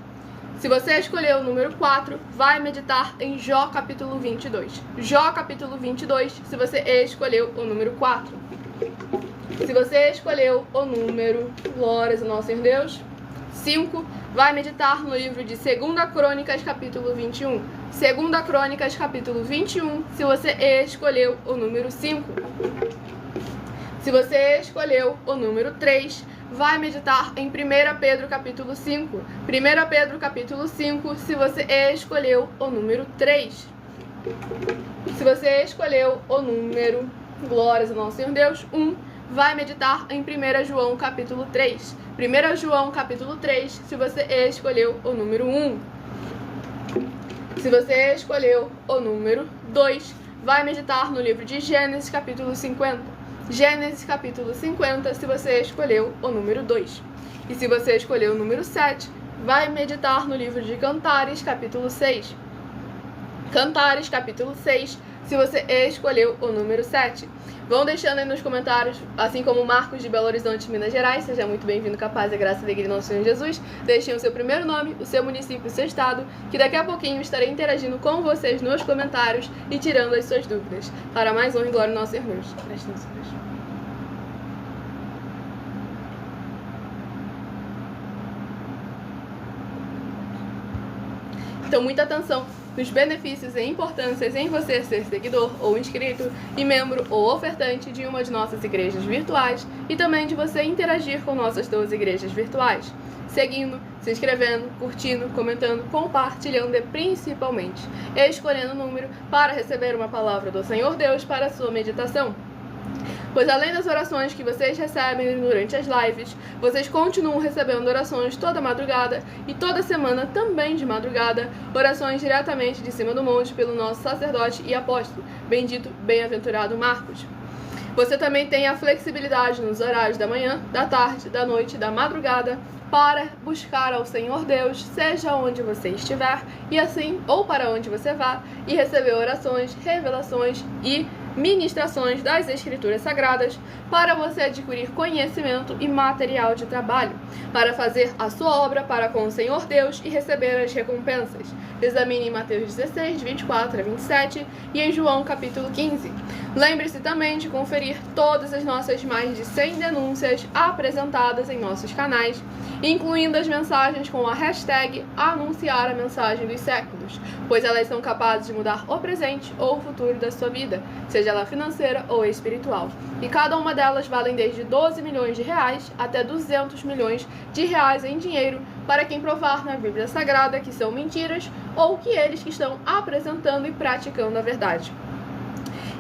Se você escolheu o número 4, vai meditar em Jó capítulo 22. Jó capítulo 22, se você escolheu o número 4. Se você escolheu o número, glórias ao nosso Senhor Deus, 5, vai meditar no livro de 2 Crônicas, capítulo 21. 2 Crônicas, capítulo 21, se você escolheu o número 5. Se você escolheu o número 3, vai meditar em 1 Pedro, capítulo 5. 1 Pedro, capítulo 5, se você escolheu o número 3. Se você escolheu o número, glórias ao nosso Senhor Deus, 1, vai meditar em 1 João capítulo 3. 1 João capítulo 3, se você escolheu o número 1. Se você escolheu o número 2, vai meditar no livro de Gênesis capítulo 50. Gênesis capítulo 50, se você escolheu o número 2. E se você escolheu o número 7, vai meditar no livro de Cantares capítulo 6. Cantares capítulo 6, se você escolheu o número 7. Vão deixando aí nos comentários, assim como o Marcos de Belo Horizonte, Minas Gerais. Seja muito bem-vindo, capaz, a graça e alegria de nosso Senhor Jesus. Deixem o seu primeiro nome, o seu município, o seu estado, que daqui a pouquinho estarei interagindo com vocês nos comentários e tirando as suas dúvidas. Para mais honra e glória do nosso Senhor Deus. Prestem atenção. Então, muita atenção nos benefícios e importâncias em você ser seguidor ou inscrito e membro ou ofertante de uma de nossas igrejas virtuais e também de você interagir com nossas 12 igrejas virtuais, seguindo, se inscrevendo, curtindo, comentando, compartilhando e principalmente escolhendo o número para receber uma palavra do Senhor Deus para a sua meditação. Pois além das orações que vocês recebem durante as lives, vocês continuam recebendo orações toda madrugada e toda semana também de madrugada, orações diretamente de cima do monte pelo nosso sacerdote e apóstolo, bendito, bem-aventurado Marcos. Você também tem a flexibilidade nos horários da manhã, da tarde, da noite, da madrugada, para buscar ao Senhor Deus, seja onde você estiver, e assim, ou para onde você vá, e receber orações, revelações e ministrações das Escrituras Sagradas, para você adquirir conhecimento e material de trabalho, para fazer a sua obra para com o Senhor Deus e receber as recompensas. Examine em Mateus 16, de 24 a 27 e em João capítulo 15. Lembre-se também de conferir todas as nossas mais de 100 denúncias apresentadas em nossos canais, incluindo as mensagens com a hashtag Anunciar a Mensagem dos Séculos, pois elas são capazes de mudar o presente ou o futuro da sua vida, seja ela financeira ou espiritual. E cada uma delas valem desde 12 milhões de reais até 200 milhões de reais em dinheiro para quem provar na Bíblia Sagrada que são mentiras ou que eles que estão apresentando e praticando a verdade.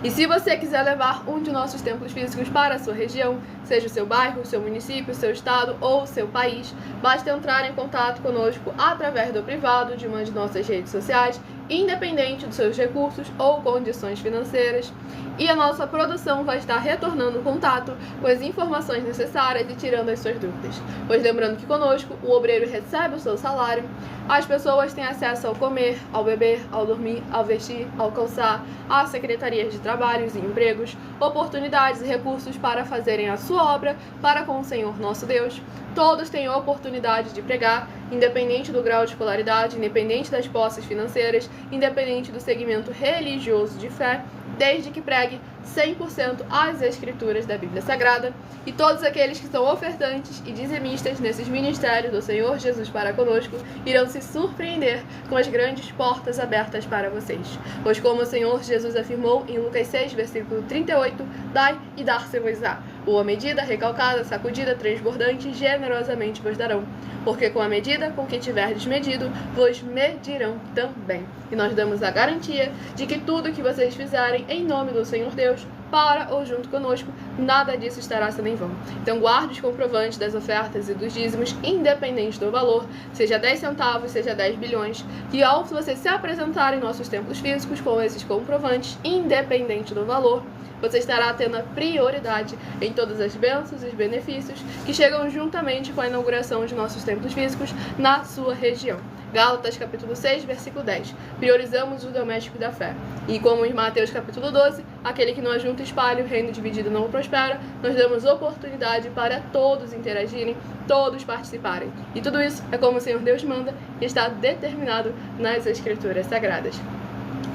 E se você quiser levar um de nossos templos físicos para a sua região, seja o seu bairro, o seu município, o seu estado ou o seu país, basta entrar em contato conosco através do privado de uma de nossas redes sociais, independente dos seus recursos ou condições financeiras, e a nossa produção vai estar retornando o contato com as informações necessárias e tirando as suas dúvidas. Pois lembrando que conosco, o obreiro recebe o seu salário, as pessoas têm acesso ao comer, ao beber, ao dormir, ao vestir, ao calçar, às secretarias de trabalhos e empregos, oportunidades e recursos para fazerem a sua obra para com o Senhor nosso Deus. Todos têm a oportunidade de pregar, independente do grau de escolaridade, independente das posses financeiras, independente do segmento religioso de fé, desde que pregue 100% as escrituras da Bíblia Sagrada, e todos aqueles que são ofertantes e dizimistas nesses ministérios do Senhor Jesus para conosco irão se surpreender com as grandes portas abertas para vocês. Pois como o Senhor Jesus afirmou em Lucas 6, versículo 38, dai e dar-se-vos-á. Boa medida, recalcada, sacudida, transbordante, generosamente vos darão. Porque com a medida com que tiverdes medido, vos medirão também. E nós damos a garantia de que tudo que vocês fizerem em nome do Senhor Deus, para ou junto conosco, nada disso estará sendo em vão. Então guarde os comprovantes das ofertas e dos dízimos, independente do valor, seja 10 centavos, seja 10 bilhões, que ao você se apresentar em nossos templos físicos com esses comprovantes, independente do valor, você estará tendo a prioridade em todas as bênçãos e os benefícios que chegam juntamente com a inauguração de nossos templos físicos na sua região. Gálatas capítulo 6, versículo 10. Priorizamos o doméstico da fé. E como em Mateus capítulo 12, aquele que não ajunta espalha, o reino dividido não prospera, nós damos oportunidade para todos interagirem, todos participarem. E tudo isso é como o Senhor Deus manda e está determinado nas Escrituras Sagradas.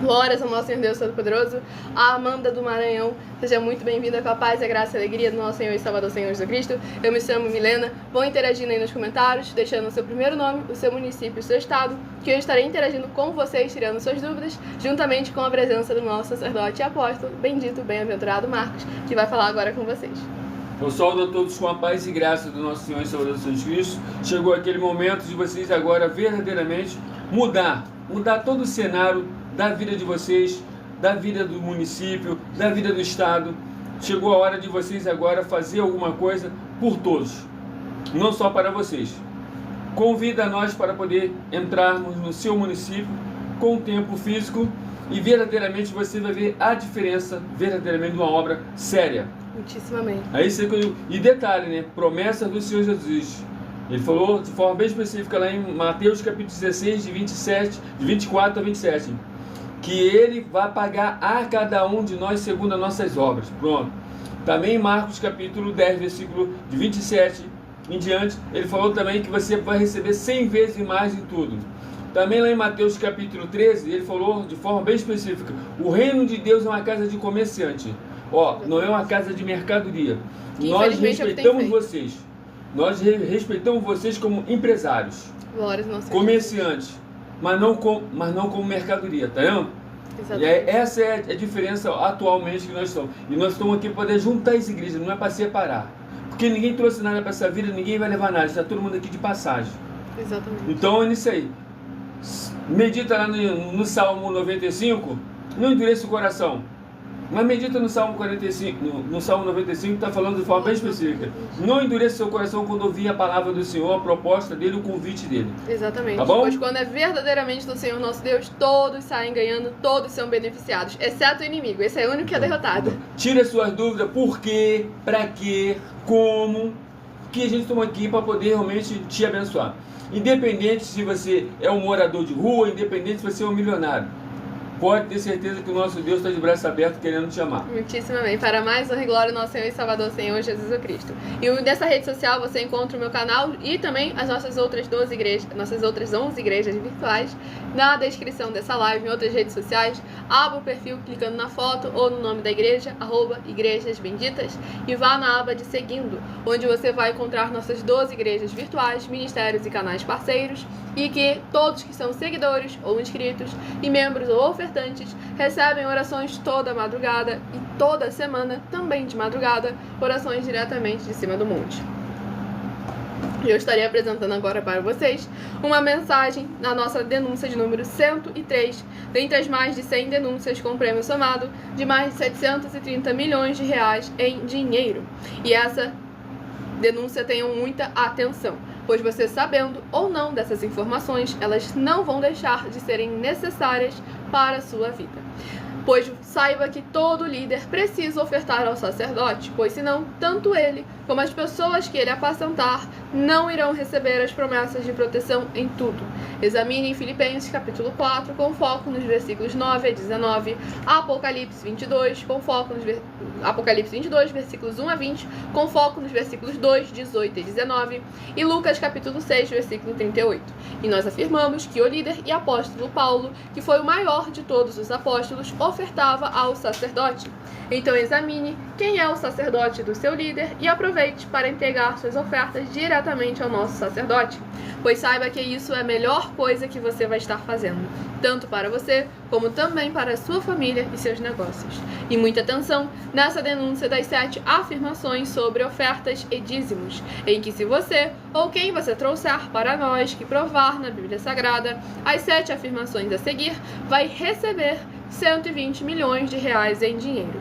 Glórias ao nosso Senhor Deus Todo-Poderoso. A Amanda do Maranhão, seja muito bem-vinda com a paz, a graça e a alegria do nosso Senhor e Salvador Senhor Jesus Cristo. Eu me chamo Milena. Vão interagindo aí nos comentários, deixando o seu primeiro nome, o seu município e o seu estado, que eu estarei interagindo com vocês, tirando suas dúvidas, juntamente com a presença do nosso sacerdote e apóstolo, bendito, bem-aventurado Marcos, que vai falar agora com vocês. Eu saúdo a todos com a paz e graça do nosso Senhor e Salvador Jesus Cristo. Chegou aquele momento de vocês agora verdadeiramente mudar todo o cenário da vida de vocês, da vida do município, da vida do estado. Chegou a hora de vocês agora fazer alguma coisa por todos, não só para vocês. Convida nós para poder entrarmos no seu município com o tempo físico e verdadeiramente você vai ver a diferença verdadeiramente de uma obra séria. Muitíssimamente. Aí você, e detalhe, né? Promessa do Senhor Jesus. Ele falou de forma bem específica lá em Mateus capítulo 16, de 24 a 27. Que Ele vai pagar a cada um de nós segundo as nossas obras. Pronto. Também em Marcos capítulo 10, versículo de 27 em diante, ele falou também que você vai receber 100 vezes mais em tudo. Também lá em Mateus capítulo 13, ele falou de forma bem específica, o reino de Deus é uma casa de comerciante. Não é uma casa de mercadoria. Nós respeitamos vocês. Nós respeitamos vocês como empresários, comerciantes, mas não como mercadoria, tá vendo? E essa é a diferença atualmente que nós estamos. E nós estamos aqui para poder juntar as igrejas, não é para separar. Porque ninguém trouxe nada para essa vida, ninguém vai levar nada, está todo mundo aqui de passagem. Exatamente. Então é nisso aí. Medita lá no Salmo 95, não endureça o coração. Mas medita no Salmo 45, no Salmo 95, está falando de forma bem específica. Não endureça seu coração quando ouvir a palavra do Senhor, a proposta dele, o convite dele. Exatamente. Tá bom? Pois quando é verdadeiramente do Senhor nosso Deus, todos saem ganhando, todos são beneficiados, exceto o inimigo. Esse é o único que é derrotado. Tira suas dúvidas, por quê, para quê, como, que a gente estamos aqui para poder realmente te abençoar. Independente se você é um morador de rua, independente se você é um milionário. pode ter certeza que o nosso Deus está de braços abertos querendo te amar. Muitíssimo bem. Para mais honra e glória ao nosso Senhor e Salvador, Senhor Jesus Cristo. E nessa rede social você encontra o meu canal e também as nossas outras 11 igrejas virtuais na descrição dessa live, em outras redes sociais. Abra o perfil clicando na foto ou no nome da igreja, @Igrejas Benditas, e vá na aba de Seguindo, onde você vai encontrar nossas 12 igrejas virtuais, ministérios e canais parceiros, e que todos que são seguidores ou inscritos e membros ou ofertantes recebem orações toda madrugada e toda semana, também de madrugada, orações diretamente de cima do monte. Eu estarei apresentando agora para vocês uma mensagem na nossa denúncia de número 103, dentre as mais de 100 denúncias com prêmio somado de mais de 730 milhões de reais em dinheiro. E essa denúncia, tenham muita atenção, pois você sabendo ou não dessas informações, elas não vão deixar de serem necessárias para a sua vida. Pois saiba que todo líder precisa ofertar ao sacerdote, pois senão, tanto ele como as pessoas que ele apacentar não irão receber as promessas de proteção em tudo. Examine em Filipenses capítulo 4, com foco nos versículos 9 a 19, Apocalipse 22, com foco nos Apocalipse 22, versículos 1 a 20, com foco nos versículos 2, 18 e 19, e Lucas capítulo 6, versículo 38. E nós afirmamos que o líder e apóstolo Paulo, que foi o maior de todos os apóstolos, ofertava ao sacerdote. Então examine quem é o sacerdote do seu líder e aproveite para entregar suas ofertas diretamente ao nosso sacerdote, pois saiba que isso é a melhor coisa que você vai estar fazendo, tanto para você como também para a sua família e seus negócios. E muita atenção nessa denúncia das 7 afirmações sobre ofertas e dízimos, em que se você ou quem você trouxer para nós que provar na Bíblia Sagrada as 7 afirmações a seguir, vai receber 120 milhões de reais em dinheiro.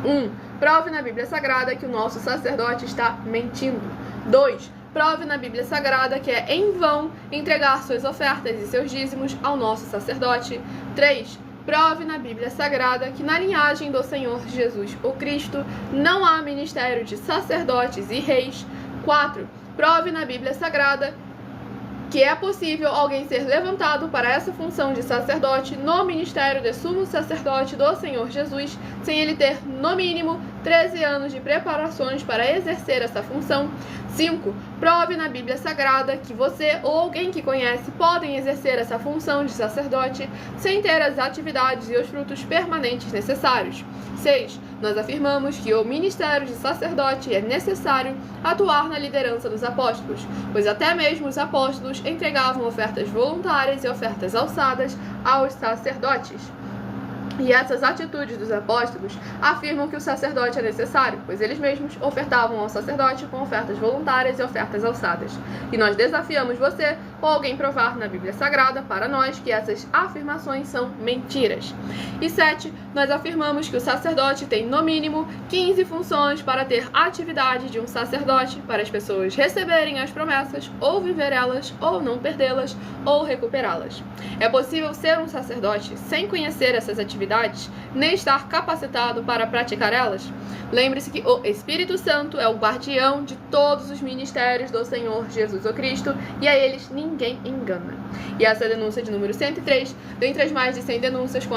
1. Prove na Bíblia Sagrada que o nosso sacerdote está mentindo. 2. Prove na Bíblia Sagrada que é em vão entregar suas ofertas e seus dízimos ao nosso sacerdote. 3. Prove na Bíblia Sagrada que na linhagem do Senhor Jesus, o Cristo, não há ministério de sacerdotes e reis. 4. Prove na Bíblia Sagrada que é possível alguém ser levantado para essa função de sacerdote no ministério de sumo sacerdote do Senhor Jesus, sem ele ter, no mínimo, 13 anos de preparações para exercer essa função. 5. Prove na Bíblia Sagrada que você ou alguém que conhece podem exercer essa função de sacerdote sem ter as atividades e os frutos permanentes necessários. 6. Nós afirmamos que o ministério de sacerdote é necessário atuar na liderança dos apóstolos, pois até mesmo os apóstolos entregavam ofertas voluntárias e ofertas alçadas aos sacerdotes. E essas atitudes dos apóstolos afirmam que o sacerdote é necessário, pois eles mesmos ofertavam ao sacerdote com ofertas voluntárias e ofertas alçadas. E nós desafiamos você ou alguém provar na Bíblia Sagrada para nós que essas afirmações são mentiras. E 7. Nós afirmamos que o sacerdote tem no mínimo 15 funções para ter a atividade de um sacerdote, para as pessoas receberem as promessas, ou viver elas, ou não perdê-las, ou recuperá-las. É possível ser um sacerdote sem conhecer essas atividades, nem estar capacitado para praticar elas? Lembre-se que o Espírito Santo é o guardião de todos os ministérios do Senhor Jesus Cristo, e a eles ninguém engana. E essa denúncia de número 103, dentre as mais de 100 denúncias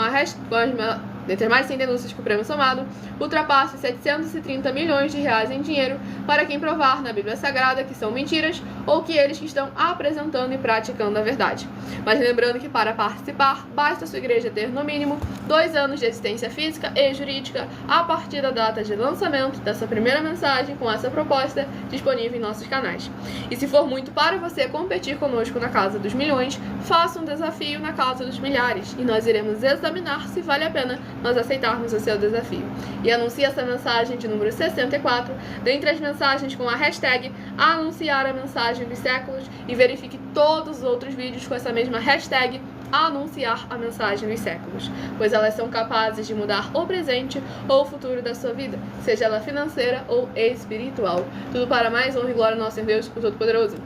dentre as mais de 100 denúncias com o prêmio somado, ultrapassa 730 milhões de reais em dinheiro para quem provar na Bíblia Sagrada que são mentiras ou que eles que estão apresentando e praticando a verdade. Mas lembrando que para participar, basta a sua igreja ter no mínimo 2 anos de existência física e jurídica a partir da data de lançamento dessa primeira mensagem com essa proposta disponível em nossos canais. E se for muito para você competir conosco na Casa dos Milhões, faça um desafio na Casa dos Milhares e nós iremos examinar se vale a pena nós aceitarmos o seu desafio. E anuncie essa mensagem de número 64, dentre as mensagens com a hashtag anunciar a mensagem dos séculos, e verifique todos os outros vídeos com essa mesma hashtag anunciar a mensagem dos séculos, pois elas são capazes de mudar o presente ou o futuro da sua vida, seja ela financeira ou espiritual. Tudo para mais honra e glória ao nosso Deus, o Todo-Poderoso.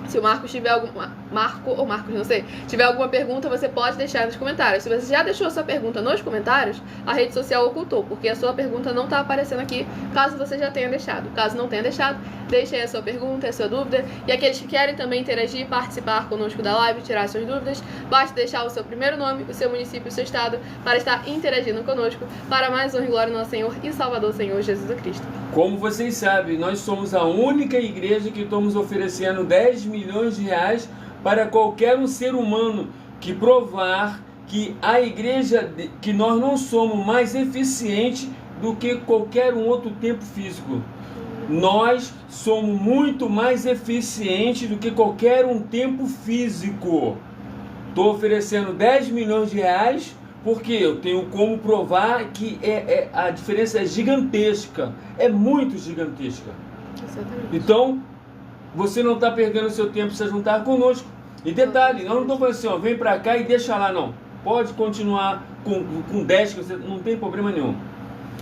Se o Marcos tiver alguma... Marcos, não sei. Tiver alguma pergunta, você pode deixar nos comentários. Se você já deixou sua pergunta nos comentários, a rede social ocultou, porque a sua pergunta não está aparecendo aqui, caso você já tenha deixado. Caso não tenha deixado, deixe aí a sua pergunta, a sua dúvida. E aqueles que querem também interagir, participar conosco da live, tirar suas dúvidas, basta deixar o seu primeiro nome, o seu município, o seu estado, para estar interagindo conosco, para mais honra e glória ao nosso Senhor e Salvador, Senhor Jesus Cristo. Como vocês sabem, nós somos a única igreja que estamos oferecendo 10 milhões de reais para qualquer um ser humano que provar que a igreja, que nós não somos mais eficientes do que qualquer um outro tempo físico. Nós somos muito mais eficientes do que qualquer um tempo físico. Estou oferecendo 10 milhões de reais porque eu tenho como provar que a diferença é gigantesca, é muito gigantesca. Exatamente. Então, você não está perdendo seu tempo se juntar conosco. E detalhe, nós não estamos falando assim, ó, vem para cá e deixa lá, não. Pode continuar com 10, que você não tem problema nenhum.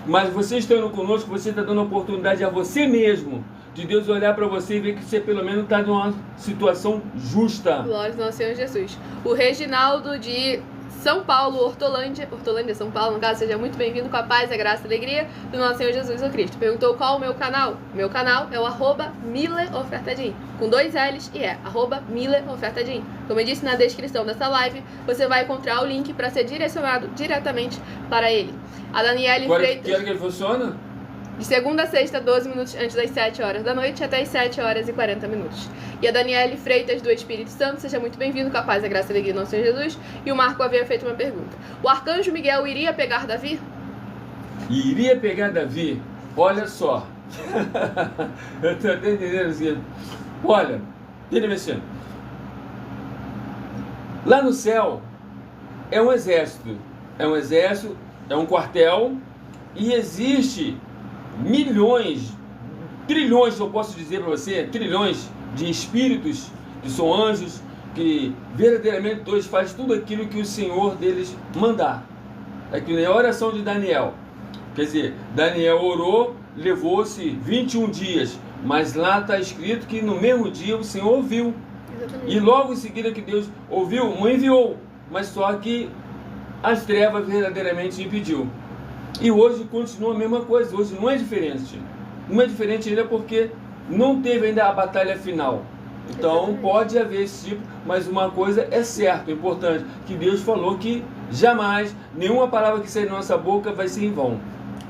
Mas você estando conosco, você está dando a oportunidade a você mesmo, de Deus olhar para você e ver que você pelo menos está numa situação justa. Glória ao nosso Senhor Jesus. O Reginaldo de São Paulo, Hortolândia, São Paulo, no caso, seja muito bem-vindo com a paz, a graça e a alegria do nosso Senhor Jesus Cristo. Perguntou qual o meu canal. Meu canal é o @MileOfertadim, com 2 L's e @MileOfertadim. Como eu disse na descrição dessa live, você vai encontrar o link para ser direcionado diretamente para ele. A Daniele Freitas... Que hora que ele funciona? De segunda a sexta, 12 minutos antes das 7 horas da noite, até as 7 horas e 40 minutos. E a Daniele Freitas, do Espírito Santo, seja muito bem-vindo, com a paz, a graça e a alegria do nosso Senhor Jesus. E o Marco havia feito uma pergunta. O arcanjo Miguel iria pegar Davi? Iria pegar Davi? Olha só. Eu estou até entendendo assim. Olha, entendeu assim? Lá no céu é um exército, é um quartel, e existe milhões, trilhões, eu posso dizer para você, trilhões de espíritos, que são anjos, que verdadeiramente Deus faz tudo aquilo que o Senhor deles mandar. Aqui é a oração de Daniel. Quer dizer, Daniel orou, levou-se 21 dias, mas lá está escrito que no mesmo dia o Senhor ouviu. Exatamente. E logo em seguida que Deus ouviu, não enviou, mas só que as trevas verdadeiramente impediu. E hoje continua a mesma coisa, hoje não é diferente. Não é diferente ainda porque não teve ainda a batalha final. Então Exatamente. Pode haver esse tipo, mas uma coisa é certa, importante, que Deus falou que jamais nenhuma palavra que sair da nossa boca vai ser em vão.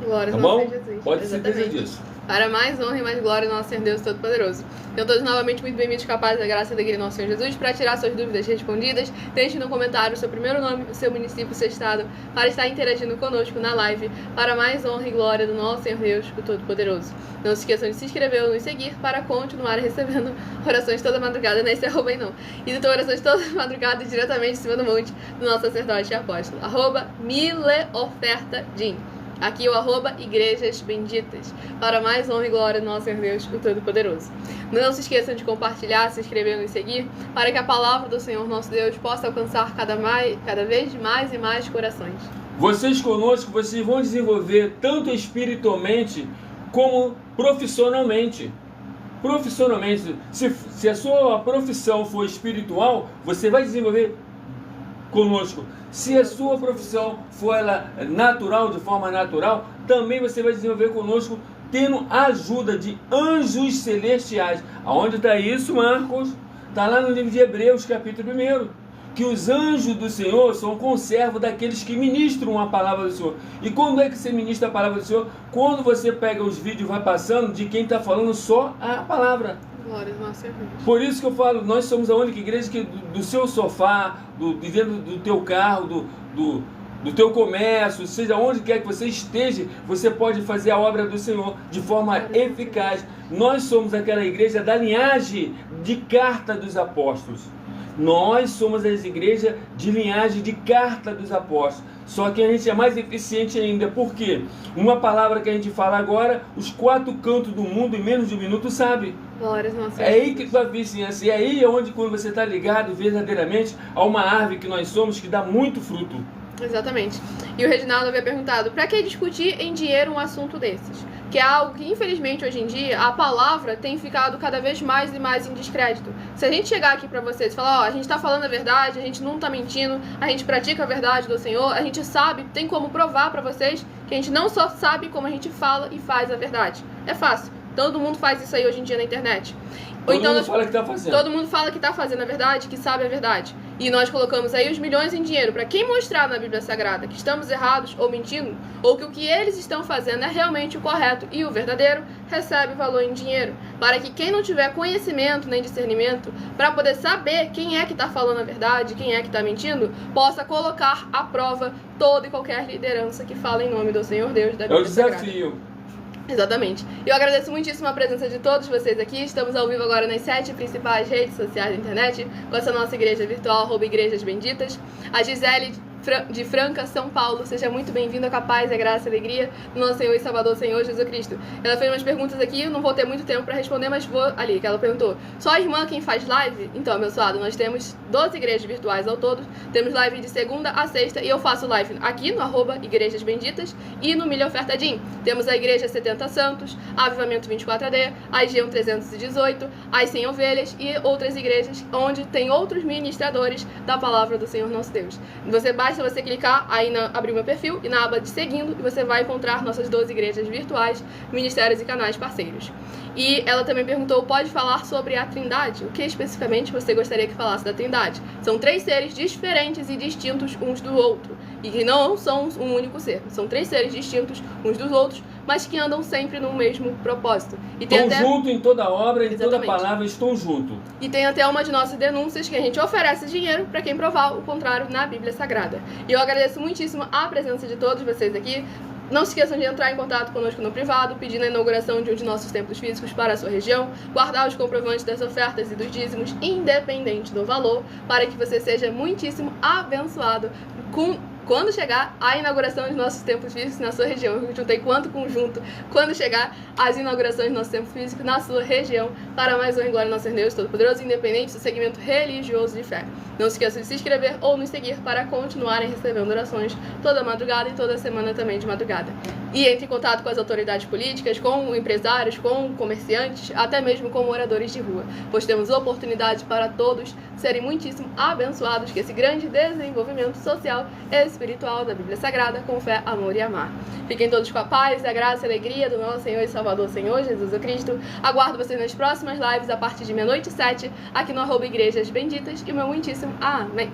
Glória Tá ao bom? nosso Senhor Jesus. Pode ser certeza Exatamente. disso. Para mais honra e mais glória ao nosso Senhor Deus Todo-Poderoso. Então, todos novamente muito bem-vindos, capazes da graça e da alegria do nosso Senhor Jesus. Para tirar suas dúvidas respondidas, deixe no comentário o seu primeiro nome, o seu município, o seu estado, para estar interagindo conosco na live, para mais honra e glória do nosso Senhor Deus, o Todo-Poderoso. Não se esqueçam de se inscrever ou nos seguir para continuar recebendo orações toda madrugada, nem se arroba aí não. E então, orações toda madrugada diretamente em cima do monte do nosso sacerdote e apóstolo. @MileOfertadim. Aqui o @Igrejas Benditas, para mais honra e glória do nosso Senhor Deus, o Todo-Poderoso. Não se esqueçam de compartilhar, se inscrever e nos seguir, para que a palavra do Senhor nosso Deus possa alcançar cada vez mais e mais corações. Vocês conosco, vocês vão desenvolver tanto espiritualmente como profissionalmente. Profissionalmente, se a sua profissão for espiritual, você vai desenvolver conosco. Se a sua profissão for ela natural, de forma natural, também você vai desenvolver conosco, tendo a ajuda de anjos celestiais. Aonde está isso, Marcos? Está lá no livro de Hebreus, capítulo 1, que os anjos do Senhor são conservos daqueles que ministram a palavra do Senhor. E quando é que você ministra a palavra do Senhor? Quando você pega os vídeos e vai passando de quem está falando só a palavra. Glória ao nosso Senhor. Por isso que eu falo, nós somos a única igreja que do seu sofá, de dentro do teu carro, do teu comércio, seja onde quer que você esteja, você pode fazer a obra do Senhor de forma eficaz. Nós somos aquela igreja da linhagem de carta dos apóstolos. Nós somos as igrejas de linhagem de carta dos apóstolos. Só que a gente é mais eficiente ainda. Por quê? Uma palavra que a gente fala agora, os 4 cantos do mundo em menos de 1 minuto sabe. Glória ao nosso Senhor. É aí que tua vizinhança. E aí é onde, quando você está ligado verdadeiramente a uma árvore que nós somos, que dá muito fruto. Exatamente. E o Reginaldo havia perguntado, para que discutir em dinheiro um assunto desses? que é algo que, infelizmente, hoje em dia, a palavra tem ficado cada vez mais e mais em descrédito. Se a gente chegar aqui pra vocês e falar, ó, a gente tá falando a verdade, a gente não tá mentindo, a gente pratica a verdade do Senhor, a gente sabe, tem como provar pra vocês que a gente não só sabe como a gente fala e faz a verdade. É fácil. Todo mundo faz isso aí hoje em dia na internet. Todo mundo fala que tá fazendo. Todo mundo fala que tá fazendo a verdade, que sabe a verdade. E nós colocamos aí os milhões em dinheiro para quem mostrar na Bíblia Sagrada que estamos errados ou mentindo, ou que o que eles estão fazendo é realmente o correto e o verdadeiro, recebe valor em dinheiro. Para que quem não tiver conhecimento nem discernimento, para poder saber quem é que está falando a verdade, quem é que está mentindo, possa colocar à prova toda e qualquer liderança que fala em nome do Senhor Deus da Bíblia É o desafio. Exatamente. Eu agradeço muitíssimo a presença de todos vocês aqui. Estamos ao vivo agora nas 7 principais redes sociais da internet, com essa nossa igreja virtual, @Igrejas Benditas. A Gisele de Franca, São Paulo, seja muito bem-vinda, com a paz, a graça e a alegria do nosso Senhor e Salvador, Senhor Jesus Cristo. Ela fez umas perguntas aqui, eu não vou ter muito tempo para responder, mas vou ali, que ela perguntou, só a irmã quem faz live? Então, meu suado, nós temos 12 igrejas virtuais ao todo, temos live de segunda a sexta, e eu faço live aqui no @Igrejas Benditas e no Milha Oferta Din. Temos a Igreja 70 Santos, a Avivamento 24AD, a Egeão 318, as 100 Ovelhas e outras igrejas onde tem outros ministradores da palavra do Senhor nosso Deus. Basta você clicar aí abrir meu perfil e na aba de seguindo e você vai encontrar nossas 12 igrejas virtuais, ministérios e canais parceiros. E ela também perguntou, pode falar sobre a Trindade? O que especificamente você gostaria que falasse da Trindade? São 3 seres diferentes e distintos uns do outro, e que não são um único ser. São 3 seres distintos uns dos outros, mas que andam sempre no mesmo propósito. E tem estão juntos em toda obra, em Exatamente. toda palavra, estão juntos. E tem até uma de nossas denúncias que a gente oferece dinheiro para quem provar o contrário na Bíblia Sagrada. E eu agradeço muitíssimo a presença de todos vocês aqui. Não se esqueçam de entrar em contato conosco no privado, pedindo a inauguração de um de nossos templos físicos para a sua região, guardar os comprovantes das ofertas e dos dízimos, independente do valor, para que você seja muitíssimo abençoado quando chegar a inauguração dos nossos templos físicos na sua região. Eu juntei quanto conjunto quando chegar as inaugurações dos nossos templos físicos na sua região, para mais honra e glória ao nosso Deus Todo-Poderoso, independente do segmento religioso de fé. Não se esqueça de se inscrever ou nos seguir para continuarem recebendo orações toda madrugada e toda semana também de madrugada. E entre em contato com as autoridades políticas, com empresários, com comerciantes, até mesmo com moradores de rua, pois temos oportunidade para todos serem muitíssimo abençoados com esse grande desenvolvimento social e espiritual da Bíblia Sagrada, com fé, amor e amar. Fiquem todos com a paz, a graça e a alegria do nosso Senhor e Salvador, Senhor Jesus Cristo. Aguardo vocês nas próximas lives a partir de 00h07, aqui no @Igrejas Benditas, e o meu muitíssimo amém.